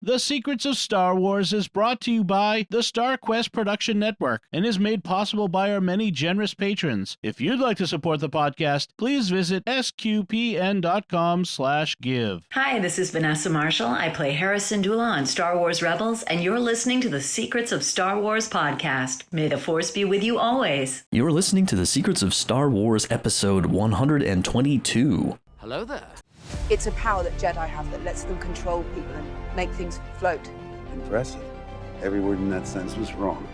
The Secrets of Star Wars is brought to you by the Star Quest Production Network and is made possible by our many generous patrons. If you'd like to support the podcast, please visit sqpn.com/give. Hi, this is Vanessa Marshall. I play Hera Syndulla on Star Wars Rebels, and you're listening to the Secrets of Star Wars podcast. May the Force be with you always. You're listening to the Secrets of Star Wars episode 122. Hello there. It's a power that Jedi have that lets them control people and make things float. Impressive. Every word in that sentence was wrong.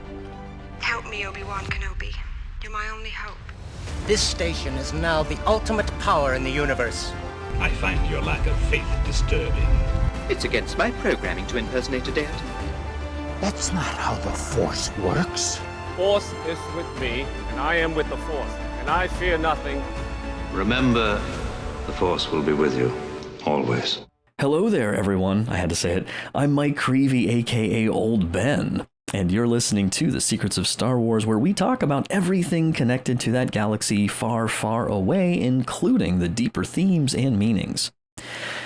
Help me, Obi-Wan Kenobi. You're my only hope. This station is now the ultimate power in the universe. I find your lack of faith disturbing. It's against my programming to impersonate a deity. That's not how the Force works. Force is with me, and I am with the Force, and I fear nothing. Remember, the Force will be with you, always. Hello there, everyone. I had to say it. I'm Mike Creavey, aka Old Ben, and you're listening to The Secrets of Star Wars, where we talk about everything connected to that galaxy far, far away, including the deeper themes and meanings.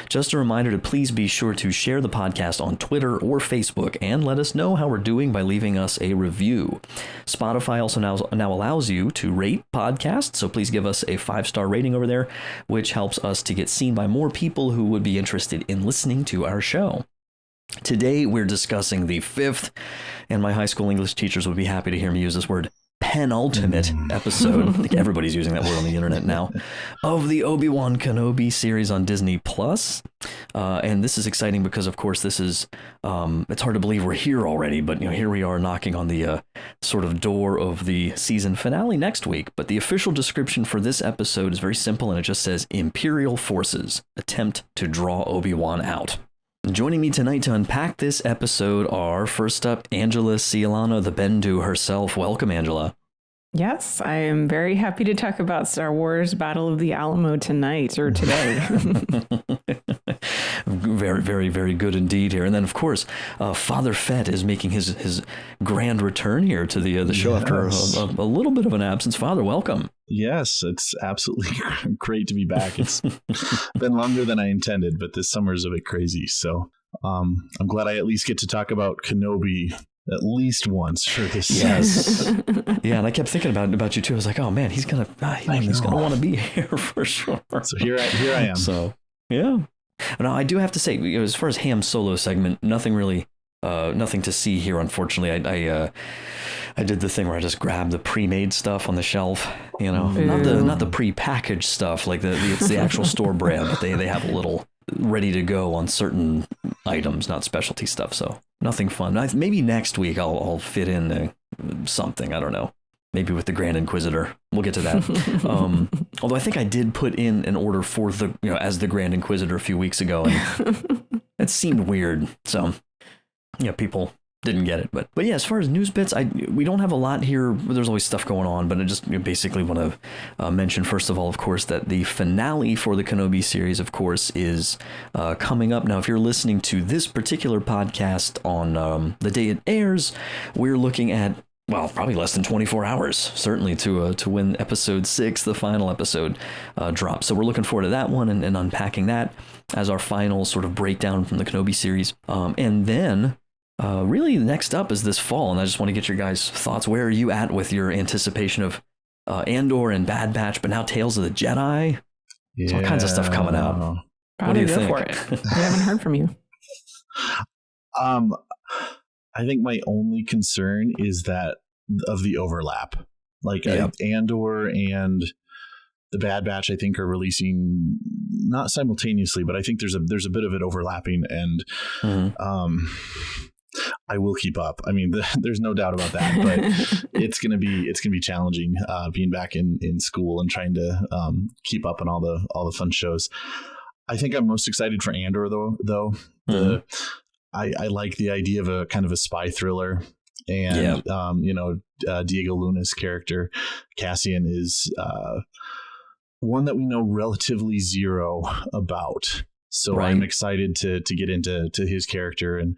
Just a reminder to please be sure to share the podcast on Twitter or Facebook and let us know how we're doing by leaving us a review. Spotify also now allows you to rate podcasts, so please give us a 5-star rating over there, which helps us to get seen by more people who would be interested in listening to our show. Today, we're discussing the 5th, and my high school English teachers would be happy to hear me use this word, penultimate episode, I think everybody's using that word on the internet now, of the Obi-Wan Kenobi series on Disney Plus. And this is exciting because, of course, this is, it's hard to believe we're here already, but here we are knocking on the sort of door of the season finale next week. But the official description for this episode is very simple, and it just says, Imperial forces attempt to draw Obi-Wan out. Joining me tonight to unpack this episode are, first up, Angela Sealana, the Bendu herself. Welcome, Angela. Yes, I am very happy to talk about Star Wars Battle of the Alamo tonight, or today. Very, very, very good indeed here. And then, of course, Father Fett is making his grand return here to the show after a little bit of an absence. Father, welcome. Yes, it's absolutely great to be back. It's been longer than I intended, but this summer is a bit crazy. So I'm glad I at least get to talk about Kenobi at least once for this. Yes. Yeah, and I kept thinking about you too. I was like, oh man, he's gonna want to be here for sure. So here I am. So yeah. Now I do have to say, as far as Ham's solo segment, nothing to see here. Unfortunately, I did the thing where I just grabbed the pre-made stuff on the shelf. Not the pre-packaged stuff like it's the actual store brand, but they have a little ready to go on certain items, not specialty stuff. So nothing fun. Maybe next week I'll fit in something. I don't know. Maybe with the Grand Inquisitor. We'll get to that. Although I think I did put in an order for as the Grand Inquisitor a few weeks ago, and it seemed weird. So people didn't get it. But yeah, as far as news bits, we don't have a lot here. There's always stuff going on, but I just basically want to mention, first of all, of course, that the finale for the Kenobi series, of course, is coming up. Now, if you're listening to this particular podcast on the day it airs, we're looking at, well, probably less than 24 hours, certainly, to when episode 6, the final episode, drops. So we're looking forward to that one and unpacking that as our final sort of breakdown from the Kenobi series. And then really next up is this fall, and I just want to get your guys' thoughts. Where are you at with your anticipation of Andor and Bad Batch, but now Tales of the Jedi? Yeah. There's all kinds of stuff coming out. What do you think? For it. We haven't heard from you. I think my only concern is that of the overlap. Like Andor and the Bad Batch, I think, are releasing not simultaneously, but I think there's a bit of it overlapping, and I will keep up. I mean, there's no doubt about that, but it's gonna be challenging being back in school and trying to keep up on all the fun shows. I think I'm most excited for Andor though. I like the idea of a kind of a spy thriller, and Diego Luna's character Cassian is one that we know relatively zero about. So right. I'm excited to get into his character and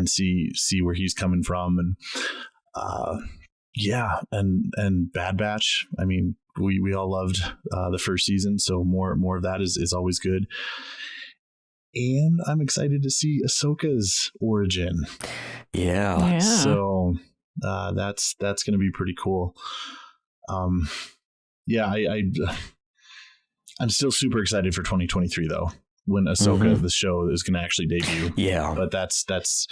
see where he's coming from, and Bad Batch. I mean, we all loved the first season, so more of that is always good. And I'm excited to see Ahsoka's origin. Yeah. So that's going to be pretty cool. I'm still super excited for 2023 though, when Ahsoka the show is going to actually debut. Yeah. But that's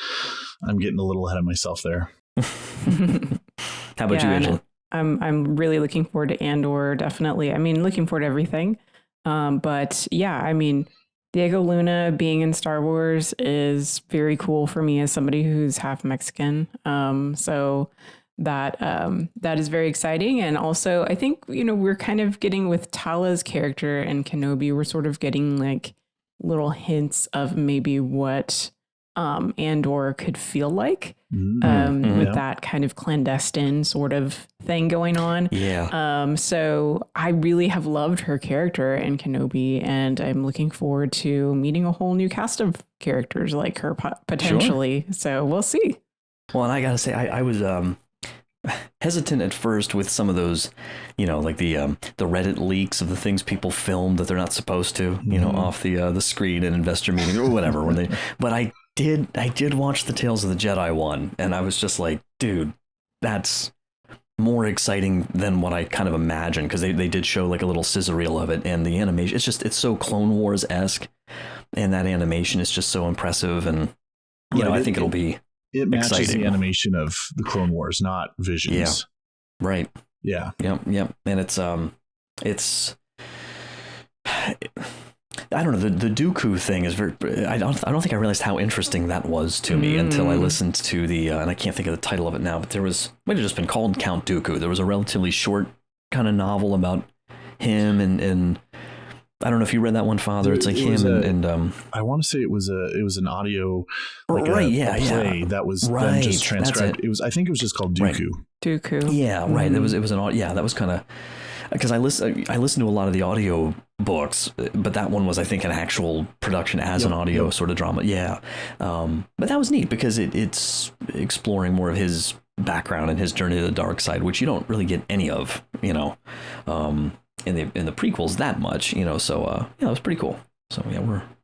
I'm getting a little ahead of myself there. How about you, Angela? I'm really looking forward to Andor, definitely. I mean, looking forward to everything. But yeah, I mean, Diego Luna being in Star Wars is very cool for me as somebody who's half Mexican. So that is very exciting. And also, I think, we're kind of getting with Tala's character and Kenobi, we're sort of getting like little hints of maybe what Andor could feel like with that kind of clandestine sort of thing going on. Yeah. So I really have loved her character in Kenobi, and I'm looking forward to meeting a whole new cast of characters like her potentially. Sure. So we'll see. Well, and I gotta say, I was hesitant at first with some of those, like the Reddit leaks of the things people filmed that they're not supposed to, off the screen in investor meetings or whatever. But I did watch the Tales of the Jedi one, and I was just like, dude, that's more exciting than what I kind of imagined, because they did show like a little scissor reel of it, and the animation, it's so Clone Wars-esque, and that animation is just so impressive, and I think it'll be it matches exciting. The animation of the Clone Wars, not Visions. Yeah. Right. Yeah. Yep. And it's I don't know, the Dooku thing is very, I don't think I realized how interesting that was to me until I listened to the, and I can't think of the title of it now, but might have just been called Count Dooku. There was a relatively short kind of novel about him, and I don't know if you read that one, Father. It's like him and I want to say it was an audio, like right, a play that was then just transcribed. I think it was just called Dooku. Right. Dooku. Yeah, right. It was an that was kind of, because I listened to a lot of the audio books, but that one was, I think, an actual production as an audio sort of drama. Yeah. But that was neat because it's exploring more of his background and his journey to the dark side, which you don't really get any of, in the prequels that much, so it was pretty cool. So yeah,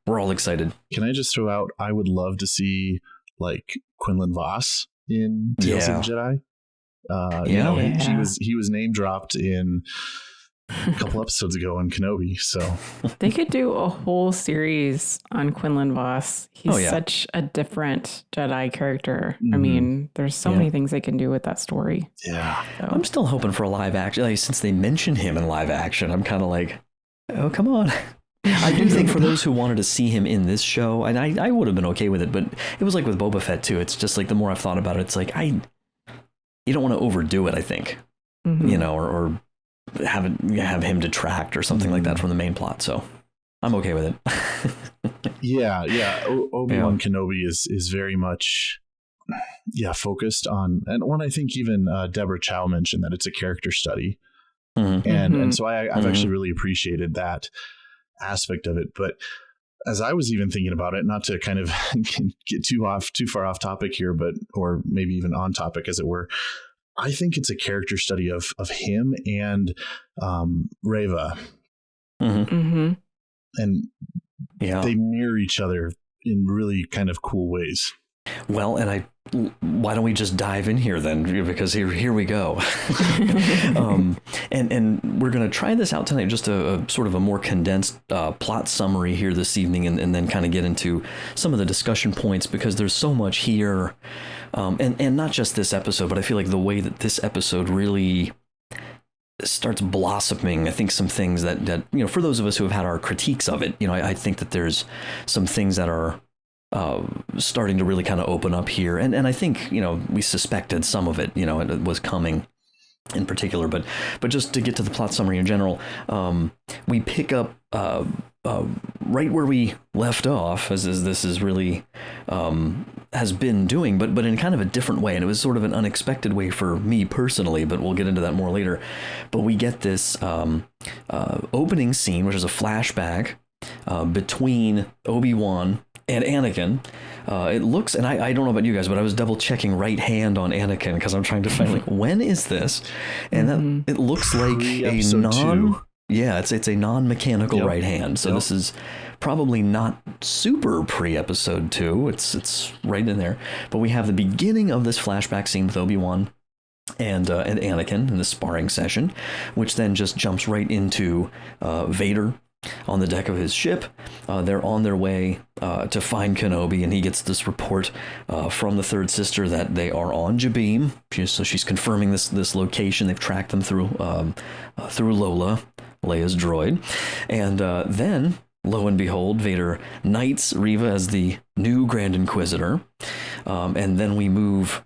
we're all excited. Can I just throw out, I would love to see like Quinlan Voss in Tales of the Jedi. He was name dropped in a couple episodes ago in Kenobi, so they could do a whole series on Quinlan Voss. He's such a different Jedi character. I mean, there's so many things they can do with that story. Yeah. So. I'm still hoping for a live action. Like, since they mentioned him in live action, I'm kind of like, oh, come on. I do think for those who wanted to see him in this show, and I would have been okay with it, but it was like with Boba Fett too. It's just like, the more I've thought about it, it's like, you don't want to overdo it, I think, or have him detract or something like that from the main plot. So I'm okay with it. Yeah. Obi-Wan Kenobi is very much focused on, and when I think even Deborah Chow mentioned that it's a character study, and so I've actually really appreciated that aspect of it. But as I was even thinking about it, not to kind of get too far off topic here, or maybe even on topic, as it were, I think it's a character study of him and Reva. And they mirror each other in really kind of cool ways. Well, and why don't we just dive in here then? Because here we go. And we're going to try this out tonight, just a sort of a more condensed plot summary here this evening, and then kind of get into some of the discussion points, because there's so much here. And not just this episode, but I feel like the way that this episode really starts blossoming, I think some things that for those of us who have had our critiques of it, I think that there's some things that are starting to really kind of open up here. And I think, we suspected some of it, it was coming in particular, but just to get to the plot summary in general, we pick up right where we left off, as this is really has been doing, but in kind of a different way. And it was sort of an unexpected way for me personally, but we'll get into that more later. But we get this opening scene, which is a flashback between Obi-Wan and Anakin. It looks, and I don't know about you guys, but I was double checking right hand on Anakin because I'm trying to find like, when is this? And it looks like a it's a non-mechanical right hand. So this is probably not super pre-episode 2. It's right in there. But we have the beginning of this flashback scene with Obi-Wan and Anakin in the sparring session, which then just jumps right into Vader on the deck of his ship. They're on their way to find Kenobi, and he gets this report from the third sister that they are on Jabeam. So she's confirming this location. They've tracked them through Lola, Leia's droid, and then lo and behold, Vader knights Reva as the new Grand Inquisitor. And then we move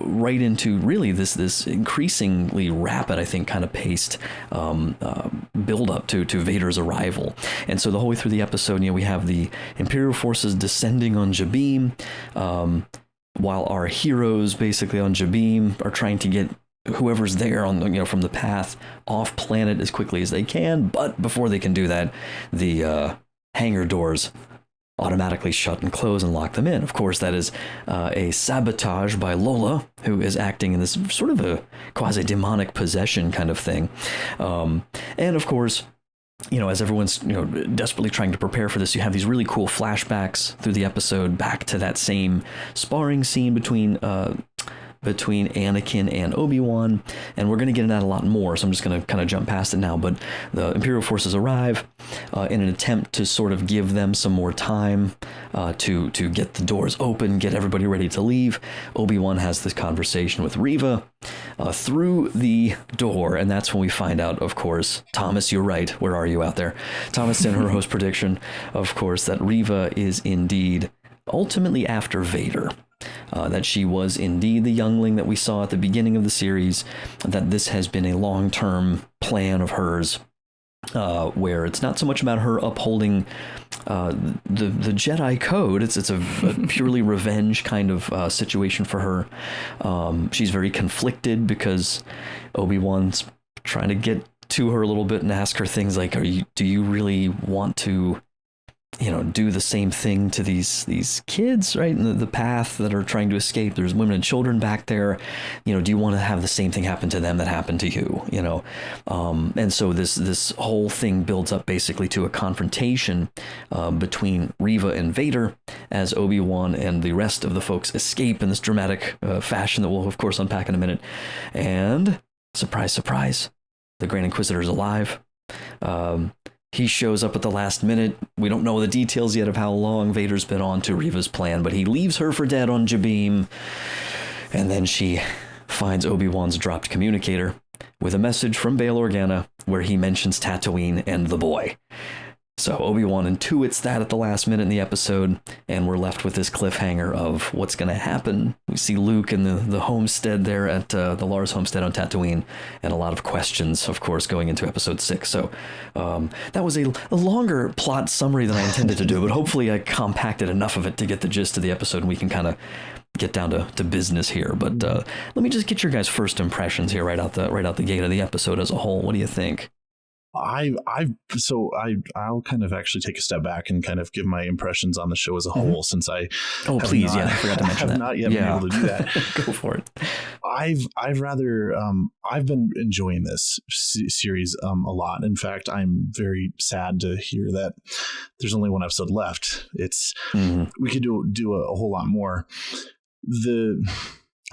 right into really this increasingly rapid, I think, kind of paced build up to Vader's arrival. And so the whole way through the episode, we have the Imperial forces descending on Jabeam, while our heroes basically on Jabeam are trying to get whoever's there on from the path off planet as quickly as they can. But before they can do that, the hangar doors automatically shut and close and lock them in. Of course, that is a sabotage by Lola, who is acting in this sort of a quasi-demonic possession kind of thing. And of course, as everyone's desperately trying to prepare for this, you have these really cool flashbacks through the episode back to that same sparring scene between Anakin and Obi-Wan, and we're going to get into that a lot more, so I'm just going to kind of jump past it now. But the Imperial forces arrive in an attempt to sort of give them some more time to get the doors open, get everybody ready to leave. Obi-Wan has this conversation with Reva through the door, and that's when we find out, of course, Thomas, you're right, where are you out there? Thomas in her host prediction, of course, that Reva is indeed ultimately after Vader. That she was indeed the youngling that we saw at the beginning of the series, that this has been a long-term plan of hers, where it's not so much about her upholding the Jedi code. It's a purely revenge kind of situation for her. She's very conflicted because Obi-Wan's trying to get to her a little bit and ask her things like, do you really want to do the same thing to these kids, right, in the path that are trying to escape? There's women and children back there. Do you want to have the same thing happen to them that happened to you? And so this whole thing builds up basically to a confrontation between Reva and Vader as Obi-Wan and the rest of the folks escape in this dramatic fashion that we'll of course unpack in a minute. And surprise, surprise, the Grand Inquisitor is alive. He shows up at the last minute. We don't know the details yet of how long Vader's been on to Reva's plan, but he leaves her for dead on Jabeam. And then she finds Obi-Wan's dropped communicator with a message from Bail Organa where he mentions Tatooine and the boy. So Obi-Wan intuits that at the last minute in the episode, and we're left with this cliffhanger of what's going to happen. We see Luke in the homestead there at the Lars homestead on Tatooine, and a lot of questions, of course, going into episode 6. So that was a longer plot summary than I intended to do, but hopefully I compacted enough of it to get the gist of the episode, and we can kind of get down to business here. But let me just get your guys' first impressions here right out the gate of the episode as a whole. What do you think? I'll kind of actually take a step back and kind of give my impressions on the show as a whole, since I I forgot to mention that. Not yet been able to do that. Go for it. I've been enjoying this series a lot. In fact, I'm very sad to hear that there's only one episode left. We could do a whole lot more.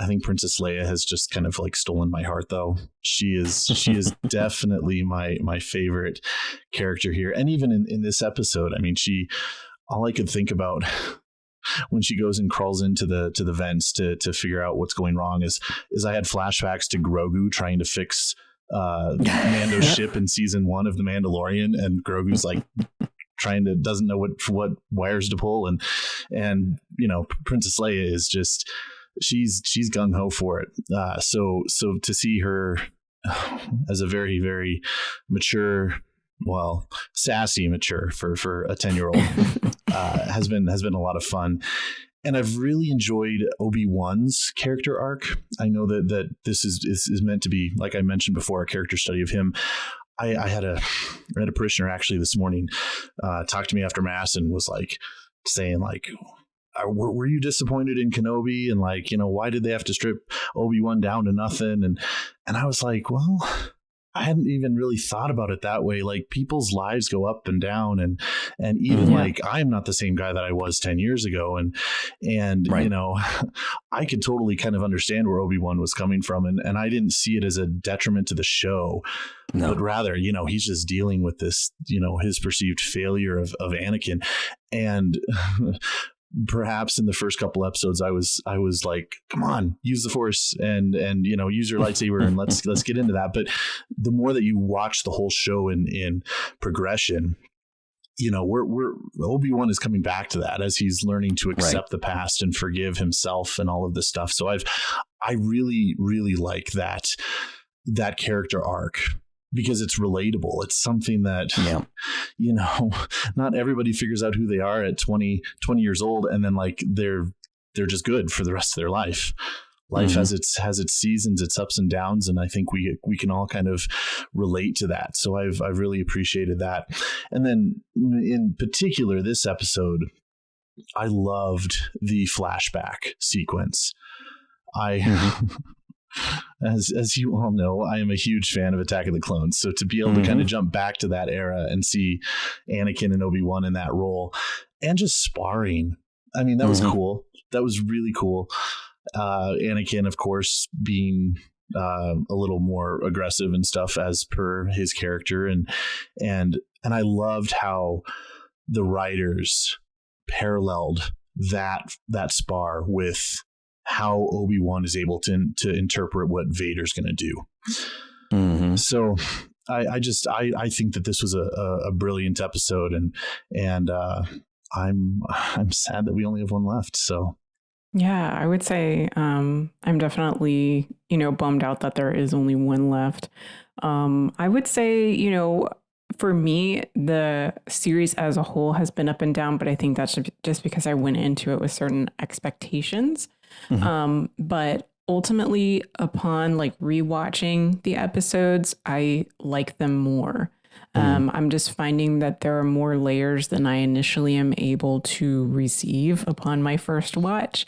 I think Princess Leia has just kind of like stolen my heart, though. She is definitely my favorite character here. And even in this episode, I mean, all I could think about when she goes and crawls into the vents to figure out what's going wrong is I had flashbacks to Grogu trying to fix Mando's ship in season 1 of The Mandalorian, and Grogu's like doesn't know what wires to pull, and Princess Leia is just, she's gung-ho for it. So to see her as a very, very mature, sassy mature for a 10-year-old has been a lot of fun. And I've really enjoyed Obi-Wan's character arc. I know that this is meant to be, like I mentioned before, a character study of him. I had a parishioner actually this morning talk to me after Mass and was like saying like, were you disappointed in Kenobi? And like, why did they have to strip Obi-Wan down to nothing? And I was like, well, I hadn't even really thought about it that way. Like, people's lives go up and down, and even like, I'm not the same guy that I was 10 years ago. And right. You know, I could totally kind of understand where Obi-Wan was coming from. And I didn't see it as a detriment to the show, but rather, you know, he's just dealing with this, you know, his perceived failure of Anakin. And perhaps in the first couple episodes, I was like, come on, use the Force and you know, use your lightsaber and let's get into that. But the more that you watch the whole show in progression, you know, we're Obi-Wan is coming back to that as he's learning to accept the past and forgive himself and all of this stuff. So I really, really like that character arc, because it's relatable. It's something that, you know, not everybody figures out who they are at 20 years old. And then like, they're just good for the rest of their life. Life has its seasons, its ups and downs. And I think we can all kind of relate to that. So I've really appreciated that. And then in particular, this episode, I loved the flashback sequence. As you all know, I am a huge fan of Attack of the Clones. So to be able to kind of jump back to that era and see Anakin and Obi-Wan in that role and just sparring, I mean, that was cool. That was really cool. Anakin, of course, being a little more aggressive and stuff as per his character. And I loved how the writers paralleled that spar with how Obi-Wan is able to interpret what Vader's going to do. So I think that this was a brilliant episode, and I'm sad that we only have one left. So yeah, I would say I'm definitely, you know, bummed out that there is only one left. I would say, you know, for me, the series as a whole has been up and down, but I think that's just because I went into it with certain expectations. But ultimately, upon like rewatching the episodes, I like them more. I'm just finding that there are more layers than I initially am able to receive upon my first watch.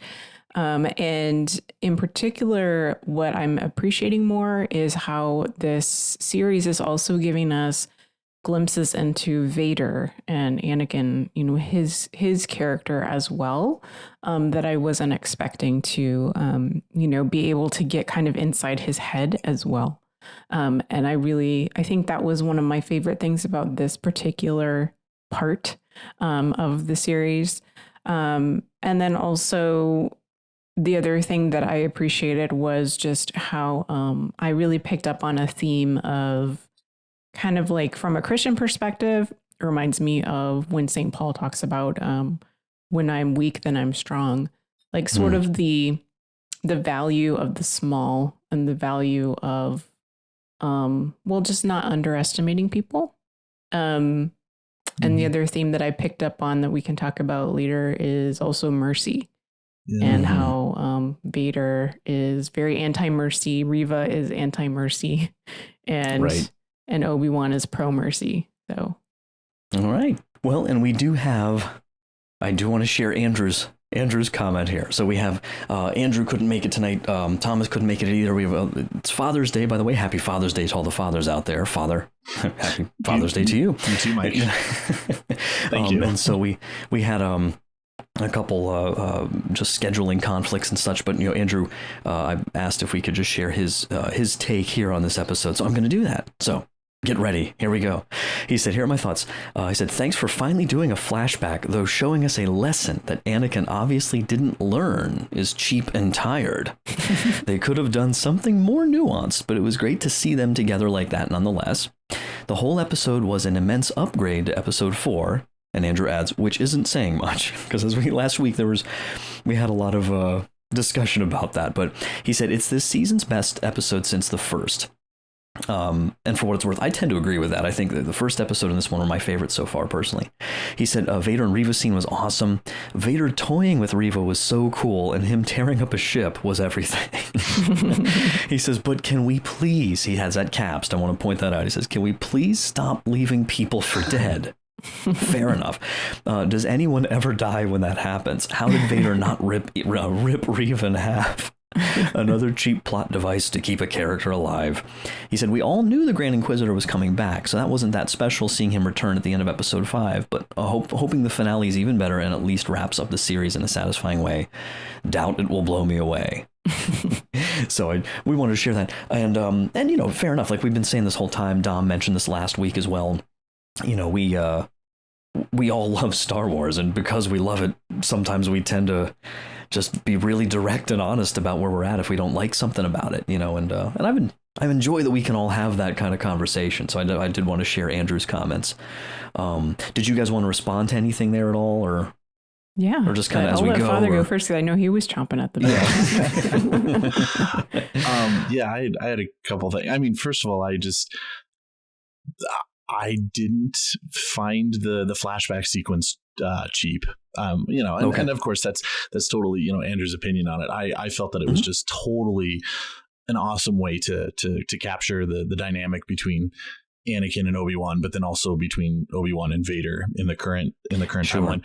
And in particular, what I'm appreciating more is how this series is also giving us glimpses into Vader and Anakin, you know, his character as well, that I wasn't expecting to, you know, be able to get kind of inside his head as well. And I think that was one of my favorite things about this particular part of the series. And then also the other thing that I appreciated was just how I really picked up on a theme of kind of like, from a Christian perspective, it reminds me of when St. Paul talks about when I'm weak, then I'm strong. Like sort of the value of the small and the value of, just not underestimating people. And the other theme that I picked up on that we can talk about later is also mercy. And how Vader is very anti-mercy, Reva is anti-mercy, and Obi-Wan is pro-mercy. So, all right. Well, and I do want to share Andrew's comment here. So we have Andrew couldn't make it tonight. Thomas couldn't make it either. We have it's Father's Day, by the way. Happy Father's Day to all the fathers out there. Father, happy Father's Day to you. You too, Mike. Thank you. And so we had a couple just scheduling conflicts and such, but you know, Andrew, I asked if we could just share his take here on this episode, so I'm going to do that. So get ready. Here we go. He said, here are my thoughts. He said, thanks for finally doing a flashback, though showing us a lesson that Anakin obviously didn't learn is cheap and tired. They could have done something more nuanced, but it was great to see them together like that nonetheless. The whole episode was an immense upgrade to episode 4. And Andrew adds, which isn't saying much, because last week we had a lot of discussion about that. But he said it's this season's best episode since the first. And for what it's worth, I tend to agree with that. I think that the first episode and this one are my favorites so far, personally. He said Vader and Reva scene was awesome. Vader toying with Reva was so cool, and him tearing up a ship was everything. He says, but can we please, he has that capsed, I want to point that out. He says, can we please stop leaving people for dead? Fair enough. Does anyone ever die when that happens? How did Vader not rip Reva in half? Another cheap plot device to keep a character alive. He said, we all knew the Grand Inquisitor was coming back, so that wasn't that special seeing him return at the end of episode 5, but hoping the finale is even better and at least wraps up the series in a satisfying way. Doubt it will blow me away. So we wanted to share that. And you know, fair enough. Like we've been saying this whole time, Dom mentioned this last week as well. You know, we all love Star Wars, and because we love it, sometimes we tend to just be really direct and honest about where we're at if we don't like something about it, you know, and I've enjoyed that we can all have that kind of conversation. So I did want to share Andrew's comments. Did you guys want to respond to anything there at all, or? Yeah. Or just kind of as we go. I'll let Father go first, because I know he was chomping at the bit. Yeah, I had a couple things. I mean, first of all, I didn't find the flashback sequence cheap. You know, and of course that's totally, you know, Andrew's opinion on it. I felt that it was just totally an awesome way to capture the dynamic between Anakin and Obi-Wan, but then also between Obi-Wan and Vader in the current timeline.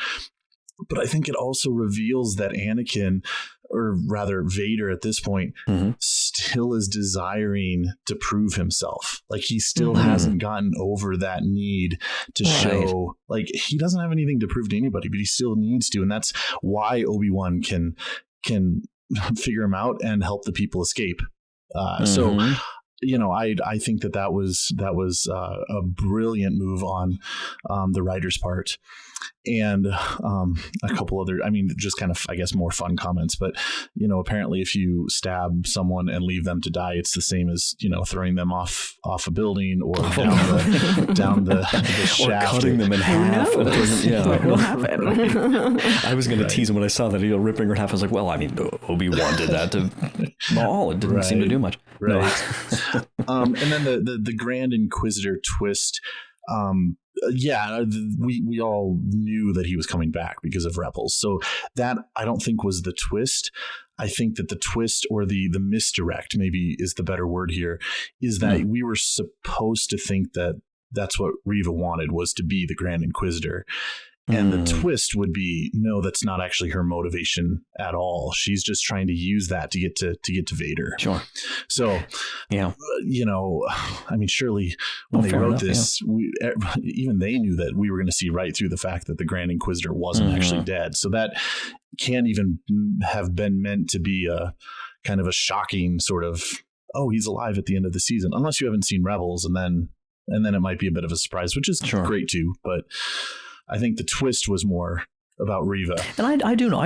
But I think it also reveals that Anakin, or rather Vader at this point, still is desiring to prove himself. Like he still hasn't gotten over that need to show, like he doesn't have anything to prove to anybody, but he still needs to. And that's why Obi-Wan can figure him out and help the people escape. So, you know, I think that was a brilliant move on the writer's part. And a couple other, I mean, just kind of, I guess, more fun comments. But, you know, apparently if you stab someone and leave them to die, it's the same as, you know, throwing them off a building or down the shaft. Or cutting them in half. What will happen? I was going to tease him when I saw that, you know, ripping her in half. I was like, well, I mean, Obi-Wan did that to Maul. It didn't seem to do much. Right. No. And then the Grand Inquisitor twist. We all knew that he was coming back because of Rebels. So that I don't think was the twist. I think that the twist, or the misdirect, maybe is the better word here, is that we were supposed to think that that's what Reva wanted, was to be the Grand Inquisitor. And the twist would be, no, that's not actually her motivation at all. She's just trying to use that to get to Vader. Sure. So, yeah, you know, I mean, surely when they wrote this, even they knew that we were going to see right through the fact that the Grand Inquisitor wasn't actually dead. So that can't even have been meant to be a kind of a shocking sort of, oh, he's alive at the end of the season, unless you haven't seen Rebels, and then it might be a bit of a surprise, which is great too. But I think the twist was more about Reva. And I do know,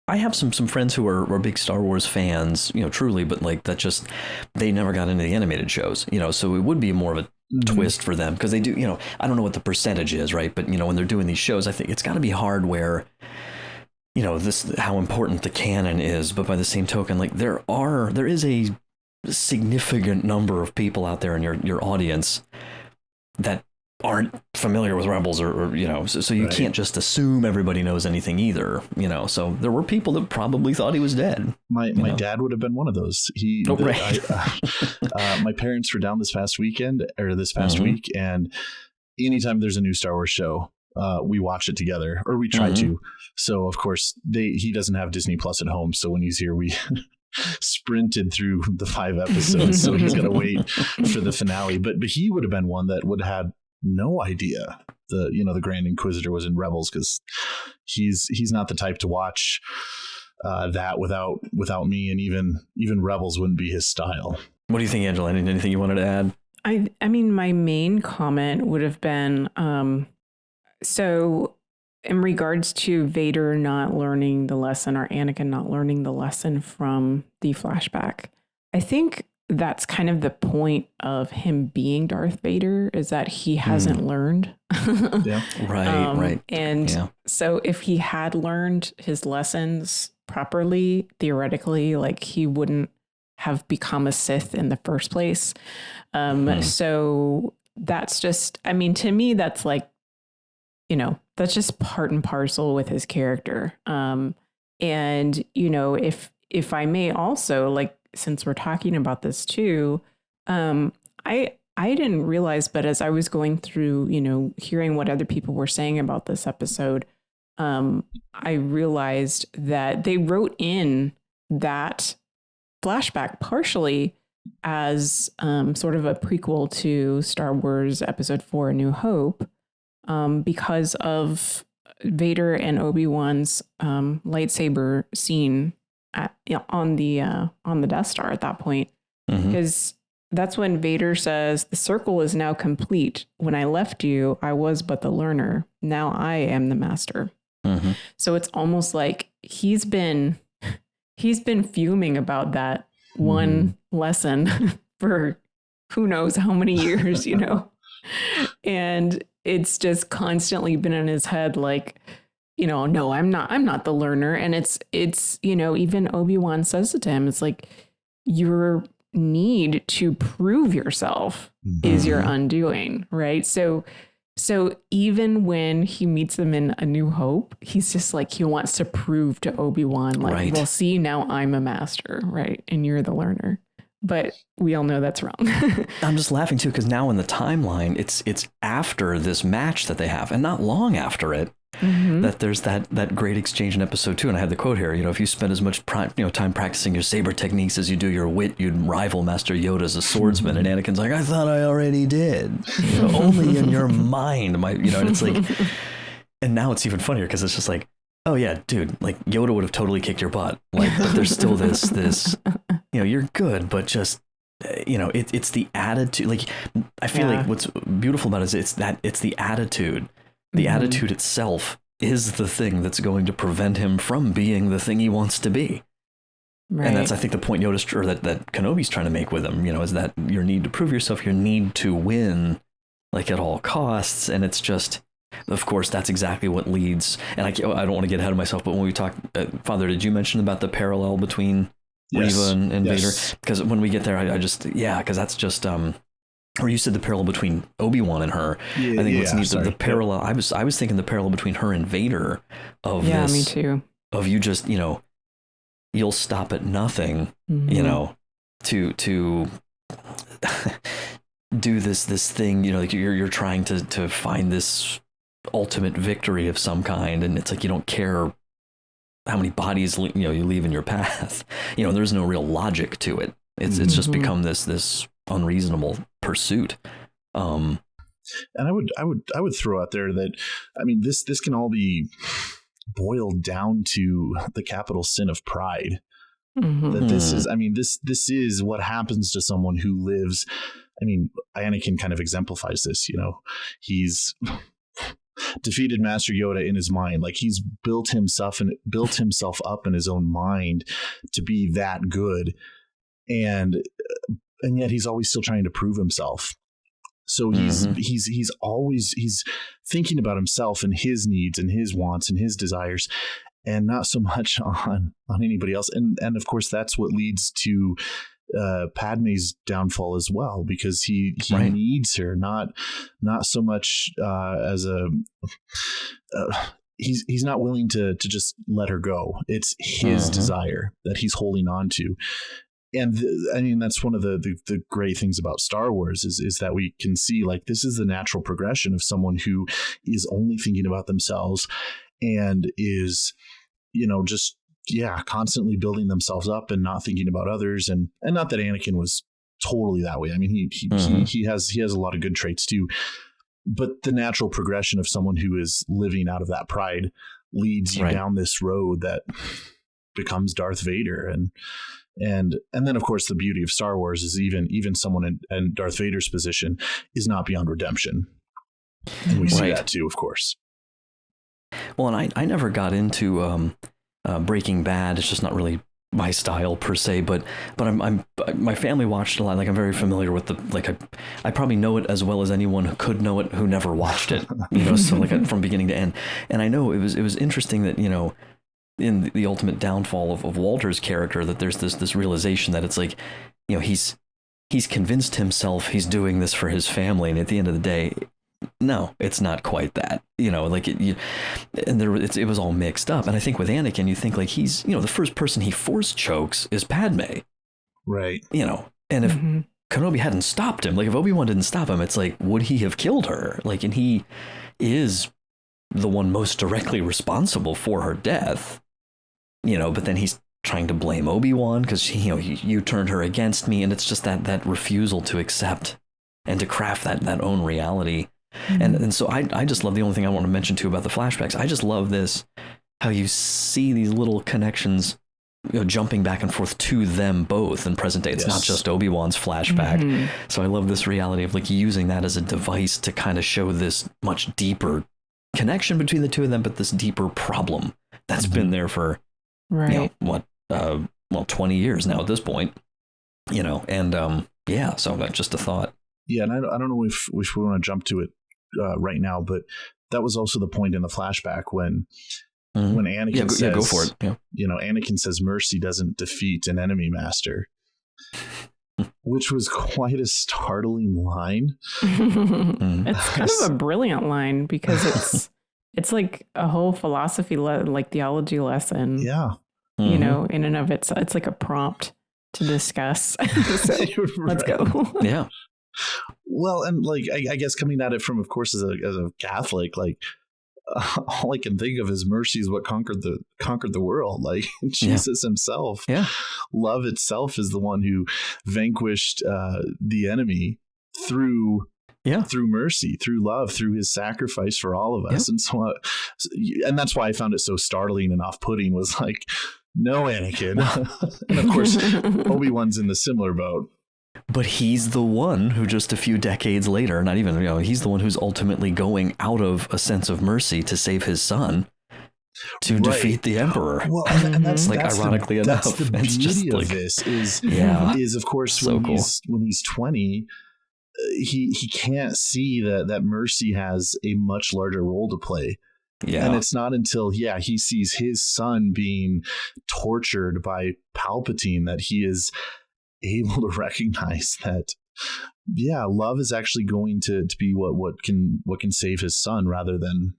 I have some friends who are big Star Wars fans, you know, truly, but like that just, they never got into the animated shows, you know, so it would be more of a twist for them, because they do, you know, I don't know what the percentage is, right? But, you know, when they're doing these shows, I think it's got to be hard where, you know, how important the canon is, but by the same token, like there is a significant number of people out there in your audience that aren't familiar with Rebels, or you know, so you can't just assume everybody knows anything either, you know. So there were people that probably thought he was dead. My dad would have been one of those. My parents were down this past week, and anytime there's a new Star Wars show, we watch it together, or we try to. So of course he doesn't have Disney Plus at home, so when he's here, we sprinted through the 5 episodes, so he's gonna wait for the finale. But he would have been one that would have had no idea the Grand Inquisitor was in Rebels, because he's not the type to watch that without me, and even Rebels wouldn't be his style. What do you think, Angela? Anything you wanted to add? I mean, my main comment would have been, so in regards to Vader not learning the lesson, or Anakin not learning the lesson from the flashback, I think that's kind of the point of him being Darth Vader, is that he hasn't learned. Yeah. Right. And so if he had learned his lessons properly, theoretically, like he wouldn't have become a Sith in the first place. So that's just, I mean, to me, that's like, you know, that's just part and parcel with his character. And, you know, if I may also, like, since we're talking about this too, I didn't realize, but as I was going through, you know, hearing what other people were saying about this episode, I realized that they wrote in that flashback partially as sort of a prequel to Star Wars Episode 4: A New Hope, because of Vader and Obi-Wan's lightsaber scene on the Death Star at that point, because that's when Vader says, "The circle is now complete. When I left you, I was but the learner. Now I am the master." So it's almost like he's been fuming about that one lesson for who knows how many years, you know, and it's just constantly been in his head, like, you know, no, I'm not the learner. And it's, you know, even Obi-Wan says it to him, it's like, your need to prove yourself is your undoing, right? So even when he meets them in A New Hope, he's just like, he wants to prove to Obi-Wan, like, well, see, now I'm a master, right? And you're the learner. But we all know that's wrong. I'm just laughing too, because now in the timeline, it's after this match that they have, and not long after it, that there's that great exchange in episode 2. And I had the quote here, you know, if you spend as much time practicing your saber techniques as you do your wit, you'd rival Master Yoda as a swordsman. And Anakin's like, I thought I already did. You know, only in your mind, you know, and it's like, and now it's even funnier because it's just like, oh yeah, dude, like Yoda would have totally kicked your butt. Like, but there's still this, you know, you're good, but just, you know, it's the attitude. Like, I feel like what's beautiful about it is it's the attitude. The attitude itself is the thing that's going to prevent him from being the thing he wants to be. Right. And that's, I think, the point Yoda's, or that Kenobi's trying to make with him, you know, is that your need to prove yourself, your need to win, like, at all costs. And it's just, of course, that's exactly what leads. And I don't want to get ahead of myself, but when we talk, Father, did you mention about the parallel between Reva and Vader? Because when we get there, I just, because that's just, or you said the parallel between Obi-Wan and her. I think what's neat, the parallel, I was thinking the parallel between her and Vader of this. Me too. Of you just, you know, you'll stop at nothing, you know, to do this thing, you know, like you're trying to find this ultimate victory of some kind, and it's like you don't care how many bodies, you know, you leave in your path. You know, there's no real logic to it. It's just become this unreasonable pursuit. And I would throw out there that, I mean, this can all be boiled down to the capital sin of pride. That this is, I mean, this is what happens to someone who lives. I mean, Anakin kind of exemplifies this, you know, he's defeated Master Yoda in his mind. Like, he's built himself up in his own mind to be that good. And yet he's always still trying to prove himself. So he's always thinking about himself and his needs and his wants and his desires, and not so much on anybody else. And of course that's what leads to Padme's downfall as well, because he needs her, not so much as a he's not willing to just let her go. It's his desire that he's holding on to. And I mean, that's one of the great things about Star Wars is that we can see, like, this is the natural progression of someone who is only thinking about themselves and is, you know, just, constantly building themselves up and not thinking about others. And not that Anakin was totally that way. I mean, he has a lot of good traits too, but the natural progression of someone who is living out of that pride leads you down this road that becomes Darth Vader. And then, of course, the beauty of Star Wars is even someone in Darth Vader's position is not beyond redemption. And we see that too, of course. Well, and I never got into Breaking Bad. It's just not really my style per se, but I'm my family watched a lot. Like, I'm very familiar with I probably know it as well as anyone who could know it who never watched it, you know, so like from beginning to end. And I know it was interesting that, you know, in the ultimate downfall of Walter's character, that there's this realization that it's like, you know, he's convinced himself he's doing this for his family, and at the end of the day, no, it's not quite that, you know, like it was all mixed up. And I think with Anakin, you think like he's, you know, the first person he force chokes is Padme, right? You know, and if Kenobi hadn't stopped him, like if Obi-Wan didn't stop him, it's like, would he have killed her? Like, and he is the one most directly responsible for her death. You know, but then he's trying to blame Obi-Wan because you turned her against me, and it's just that refusal to accept and to craft that own reality. And so I just love, the only thing I want to mention too about the flashbacks, I just love this, how you see these little connections, jumping back and forth to them both in present day. It's not just Obi-Wan's flashback. So I love this reality of like using that as a device to kind of show this much deeper connection between the two of them, but this deeper problem that's been there for 20 years now at this point, and so that's just a thought. Yeah, and I don't know if we want to jump to it right now, but that was also the point in the flashback when Anakin says, go for it. Yeah. Anakin says mercy doesn't defeat an enemy master, which was quite a startling line. It's kind of a brilliant line because it's like a whole philosophy, theology lesson. Yeah. In and of itself, it's like a prompt to discuss. So, let's go. Yeah. Well, and like I guess coming at it from, of course, as a Catholic, like all I can think of is mercy is what conquered the world. Like Jesus himself. Yeah. Love itself is the one who vanquished the enemy through mercy, through love, through his sacrifice for all of us. And and that's why I found it so startling and off-putting, was like, no, Anakin. And of course, Obi-Wan's in the similar boat. But he's the one who just a few decades later, not even, he's the one who's ultimately going out of a sense of mercy to save his son, to defeat the Emperor. Well, and that's ironically enough, that's the beauty of this is of course when he's 20, he can't see that mercy has a much larger role to play. Yeah. And it's not until he sees his son being tortured by Palpatine that he is able to recognize that love is actually going to be what can save his son, rather than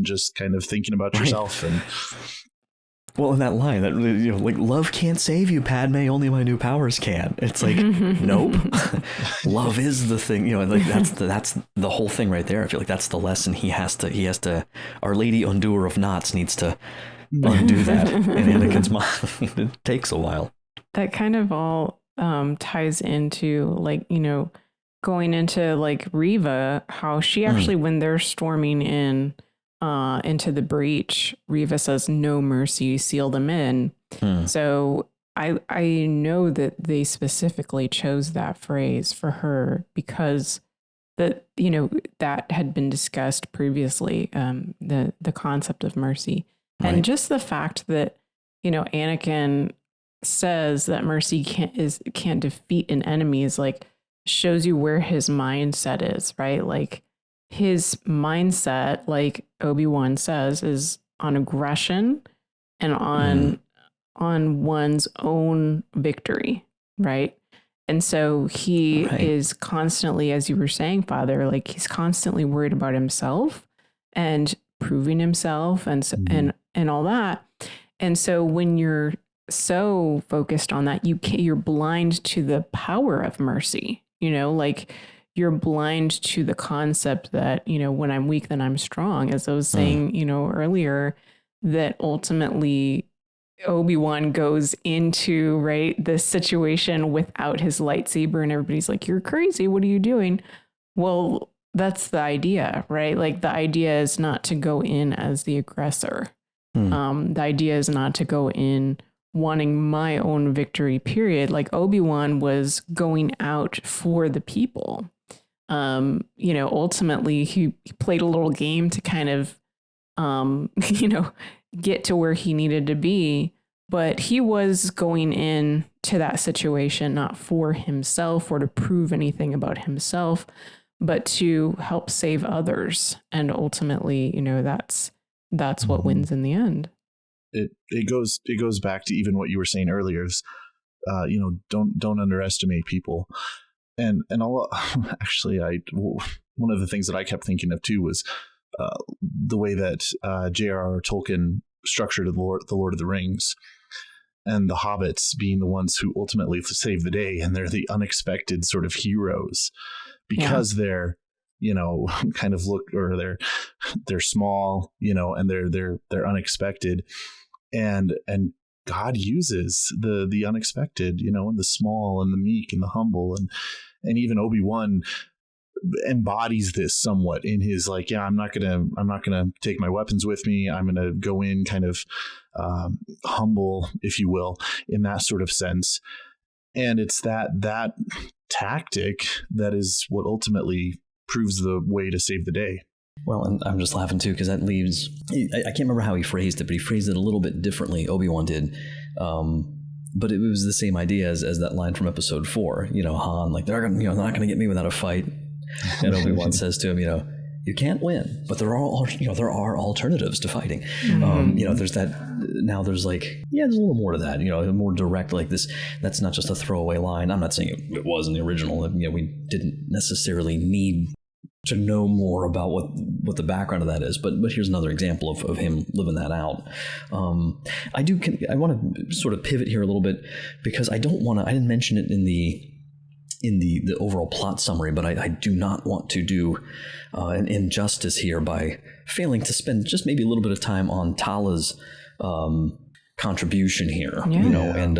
just kind of thinking about yourself. And well, in that line that like, love can't save you, Padme, only my new powers can. It's like, nope. Love is the thing, like that's the whole thing right there. I feel like that's the lesson he has to Our Lady Undoer of Knots needs to undo that in Anakin's mind. It takes a while. That kind of all ties into going into like Reva, how she actually, when they're storming into the breach, Reva says, "No mercy, seal them in." So I know that they specifically chose that phrase for her because that had been discussed previously, the concept of mercy, and just the fact that Anakin says that mercy can't defeat an enemy is like, shows you where his mindset is, right? Like his mindset, like Obi-Wan says, is on aggression and on one's own victory, right? And so he is constantly, as you were saying, Father, like he's constantly worried about himself and proving himself and all that. And so when you're so focused on that, you're blind to the power of mercy, like you're blind to the concept that, when I'm weak, then I'm strong. As I was saying, earlier, that ultimately Obi-Wan goes into, this situation without his lightsaber and everybody's like, you're crazy. What are you doing? Well, that's the idea, right? Like the idea is not to go in as the aggressor. The idea is not to go in wanting my own victory, period. Like Obi-Wan was going out for the people. Ultimately he played a little game to kind of, get to where he needed to be, but he was going in to that situation, not for himself or to prove anything about himself, but to help save others. And ultimately, that's what wins in the end. It goes back to even what you were saying earlier is, don't underestimate people. And all, actually, one of the things that I kept thinking of too was the way that J.R.R. Tolkien structured the Lord of the Rings, and the hobbits being the ones who ultimately save the day, and they're the unexpected sort of heroes because they're kind of they're small, and they're unexpected. and God uses the unexpected, and the small and the meek and the humble, and even Obi-Wan embodies this somewhat in his I'm not gonna take my weapons with me. I'm gonna go in kind of humble, if you will, in that sort of sense. And it's that tactic that is what ultimately proves the way to save the day. Well, and I'm just laughing too, because that leaves, I can't remember how he phrased it, but he phrased it a little bit differently. Obi-Wan did. But it was the same idea as that line from episode 4, Han, they're not going to get me without a fight. And Obi-Wan says to him, you can't win, but there are alternatives to fighting. Mm-hmm. There's that. Now there's there's a little more to that. More direct like this. That's not just a throwaway line. I'm not saying it was in the original. We didn't necessarily need to know more about what the background of that is. But here's another example of him living that out. I want to sort of pivot here a little bit, because I didn't mention it in the overall plot summary, but I do not want to do an injustice here by failing to spend just maybe a little bit of time on Tala's contribution here, and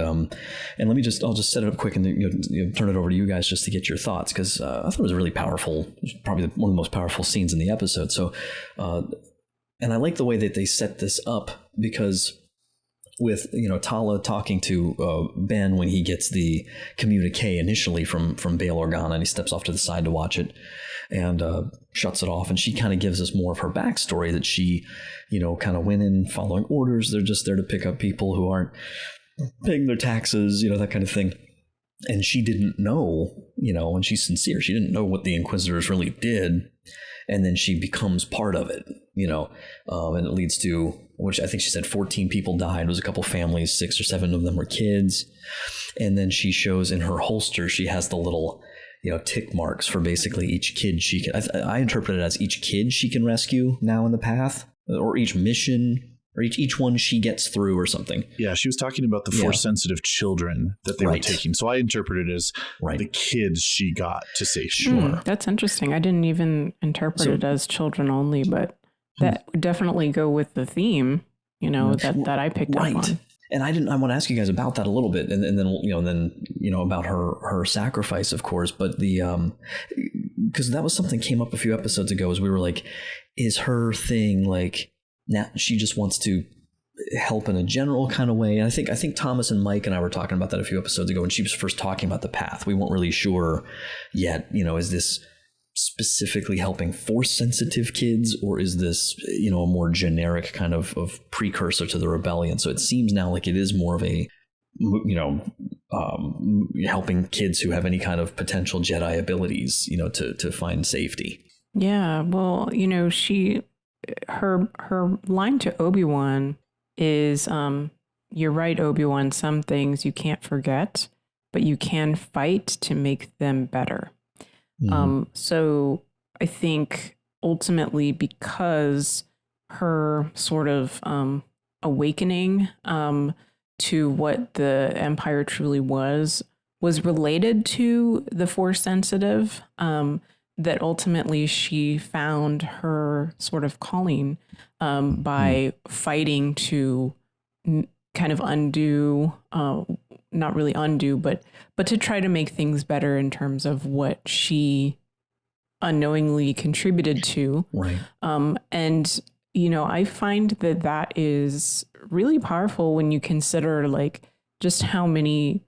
let me I'll just set it up quick and turn it over to you guys just to get your thoughts, because I thought it was really powerful, probably one of the most powerful scenes in the episode. So, and I like the way that they set this up, because with Tala talking to Ben when he gets the communique initially from Bail Organa, and he steps off to the side to watch it and shuts it off, and she kind of gives us more of her backstory, that she kind of went in following orders. They're just there to pick up people who aren't paying their taxes, that kind of thing. And she didn't know, and she's sincere, she didn't know what the Inquisitors really did. And then she becomes part of it, and it leads to, which I think she said 14 people died. It was a couple families, 6 or 7 of them were kids. And then she shows in her holster, she has the little, tick marks for basically each kid she can, I interpret it as each kid she can rescue now in the path, or each mission, or each one she gets through or something. Yeah, she was talking about the Force-sensitive children that they were taking. So I interpreted it as the kids she got to safety. Sure. That's interesting. I didn't even interpret it as children only, but that would definitely go with the theme, that I picked up on. And I want to ask you guys about that a little bit, and then about her sacrifice, of course. But because that was something came up a few episodes ago, as we were like, is her thing now she just wants to help in a general kind of way? And I think Thomas and Mike and I were talking about that a few episodes ago when she was first talking about the path. We weren't really sure yet, is this specifically helping Force-sensitive kids, or is this, a more generic kind of precursor to the rebellion? So it seems now like it is more of a, helping kids who have any kind of potential Jedi abilities, to find safety. Yeah, well, her line to Obi-Wan is, you're right, Obi-Wan, some things you can't forget, but you can fight to make them better. So I think ultimately, because her sort of awakening to what the Empire truly was related to the Force sensitive, that ultimately she found her sort of calling by fighting to kind of undo, not really undo, but to try to make things better in terms of what she unknowingly contributed to. Right. And, I find that is really powerful when you consider just how many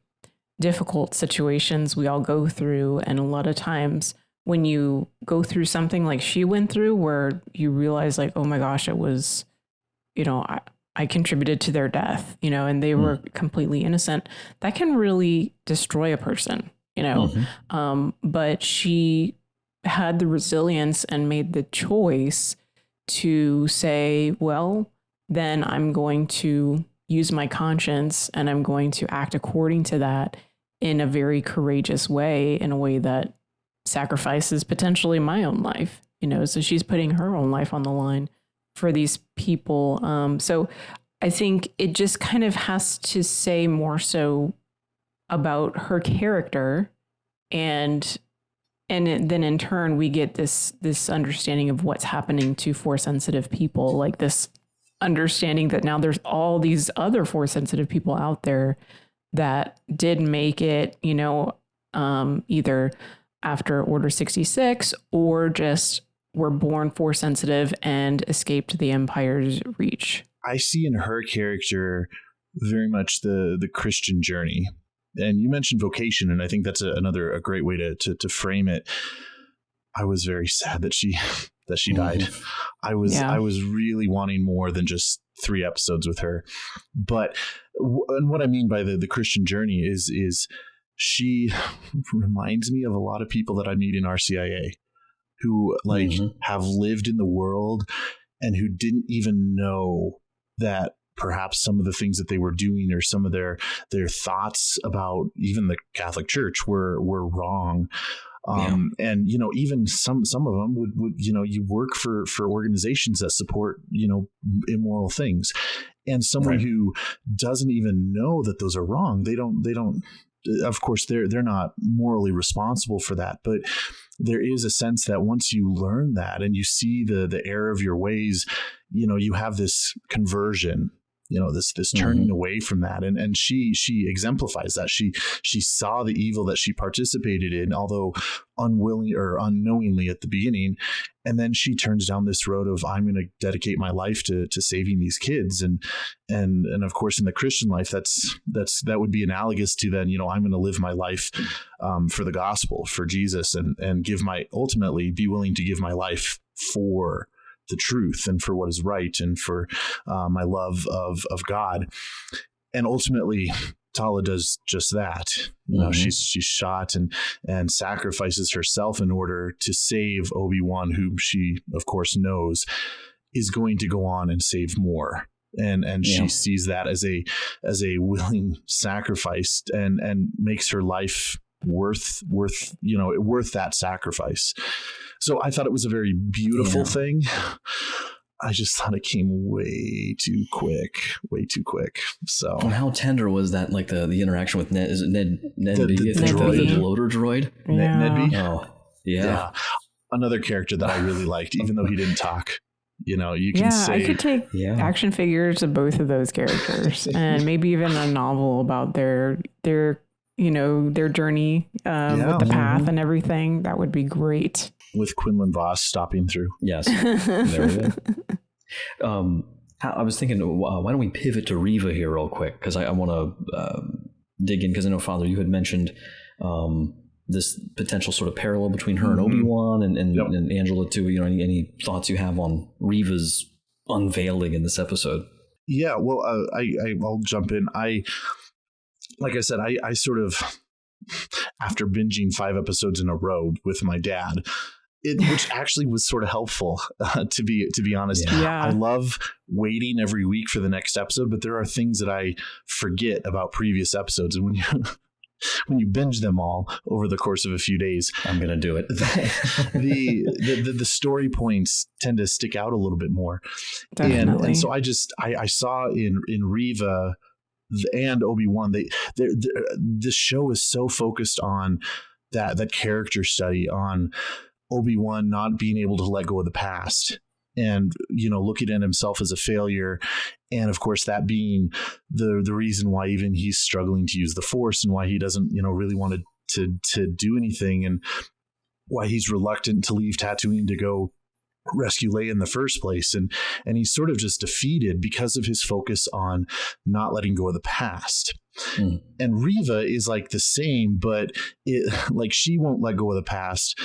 difficult situations we all go through. And a lot of times when you go through something like she went through, where you realize oh my gosh, it was, I contributed to their death, and they were completely innocent. That can really destroy a person, but she had the resilience and made the choice to say, well, then I'm going to use my conscience and I'm going to act according to that in a very courageous way, in a way that sacrifices potentially my own life, so she's putting her own life on the line for these people. So I think it just kind of has to say more so about her character, and then in turn we get this understanding of what's happening to Force sensitive people, this understanding that now there's all these other Force sensitive people out there that did make it, either after Order 66 or just were born Force sensitive and escaped the Empire's reach. I see in her character very much the Christian journey. And you mentioned vocation, and I think that's a great way to frame it. I was very sad that she died. I was really wanting more than just 3 episodes with her. But and what I mean by the Christian journey is she reminds me of a lot of people that I meet in RCIA who have lived in the world and who didn't even know that perhaps some of the things that they were doing or some of their thoughts about even the Catholic Church were wrong. And, even some of them would, you work for organizations that support, immoral things, and someone who doesn't even know that those are wrong. They don't, of course they're not morally responsible for that, but there is a sense that once you learn that and you see the error of your ways, you have this conversion, this turning away from that. And she exemplifies that. She saw the evil that she participated in, although unwilling or unknowingly at the beginning. And then she turns down this road of, I'm going to dedicate my life to saving these kids. And of course, in the Christian life, that would be analogous to then, I'm going to live my life for the gospel, for Jesus, and ultimately be willing to give my life for the truth and for what is right and for my love of God. And ultimately Tala does just that. She's shot and sacrifices herself in order to save Obi-Wan, whom she of course knows is going to go on and save more. And she sees that as a willing sacrifice and makes her life worth that sacrifice. So I thought it was a very beautiful thing. I just thought it came way too quick. So, and how tender was that? Like the interaction with Ned? Is it Ned? The droid, the loader droid. Nedby. Oh, yeah. Another character that I really liked, even though he didn't talk. You can say I could take action figures of both of those characters, and maybe even a novel about their journey with the path and everything. That would be great. With Quinlan Voss stopping through. Yes. There we go. I was thinking, why don't we pivot to Reva here real quick? Because I want to dig in, because I know, Father, you had mentioned this potential sort of parallel between her and Obi-Wan and Angela too. Any thoughts you have on Reva's unveiling in this episode? Yeah, well, I'll jump in. Like I said, I sort of, after binging 5 episodes in a row with my dad, which actually was sort of helpful, to be honest. Yeah. I love waiting every week for the next episode, but there are things that I forget about previous episodes. And when you binge them all over the course of a few days, I'm going to do it. the story points tend to stick out a little bit more. Definitely. And so I saw in Reva and Obi-Wan, this show is so focused on that character study, on Obi-Wan not being able to let go of the past and, looking at himself as a failure. And of course, that being the reason why even he's struggling to use the Force and why he doesn't, really want to do anything, and why he's reluctant to leave Tatooine to go rescue Leia in the first place. And he's sort of just defeated because of his focus on not letting go of the past. And Reva is like the same, but she won't let go of the past.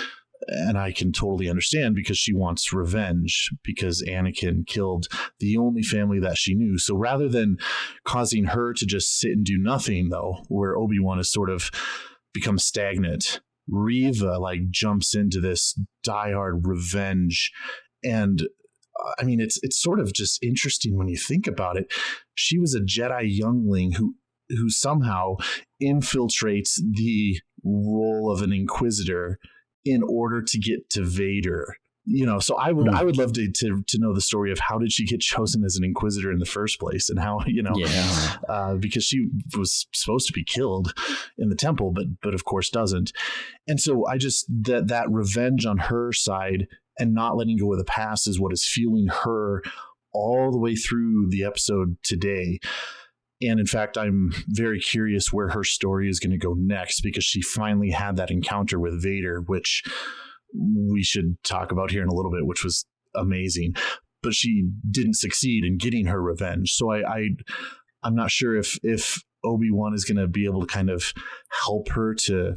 And I can totally understand, because she wants revenge, because Anakin killed the only family that she knew. So rather than causing her to just sit and do nothing, though, where Obi-Wan has sort of become stagnant, Reva jumps into this diehard revenge. And I mean, it's sort of just interesting when you think about it. She was a Jedi youngling who somehow infiltrates the role of an Inquisitor in order to get to Vader. So I would love to know the story of how did she get chosen as an Inquisitor in the first place, and how, because she was supposed to be killed in the temple, but of course doesn't. And so I just, that revenge on her side and not letting go of the past is what is fueling her all the way through the episode today. And in fact, I'm very curious where her story is going to go next, because she finally had that encounter with Vader, which we should talk about here in a little bit, which was amazing. But she didn't succeed in getting her revenge. So I'm not sure if Obi-Wan is going to be able to kind of help her to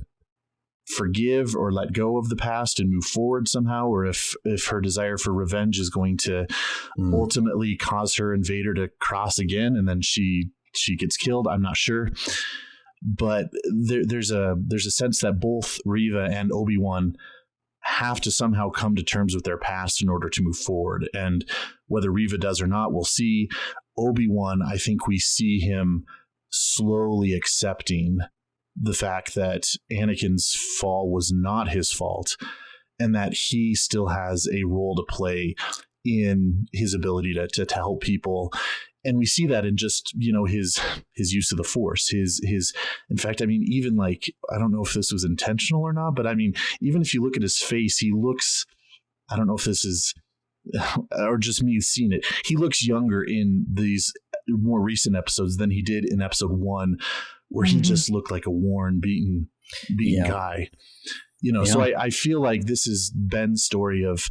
forgive or let go of the past and move forward somehow, or if her desire for revenge is going to ultimately cause her and Vader to cross again, and then she gets killed. I'm not sure. But there's a sense that both Reva and Obi-Wan have to somehow come to terms with their past in order to move forward. And whether Reva does or not, we'll see. Obi-Wan, I think we see him slowly accepting the fact that Anakin's fall was not his fault, and that he still has a role to play in his ability to help people. And we see that in just, his use of the Force, his, in fact, I mean, even like, I don't know if this was intentional or not, but I mean, even if you look at his face, he looks, I don't know if this is, or just me seeing it, he looks younger in these more recent episodes than he did in episode 1, where he just looked like a worn, beaten guy. So I feel like this is Ben's story of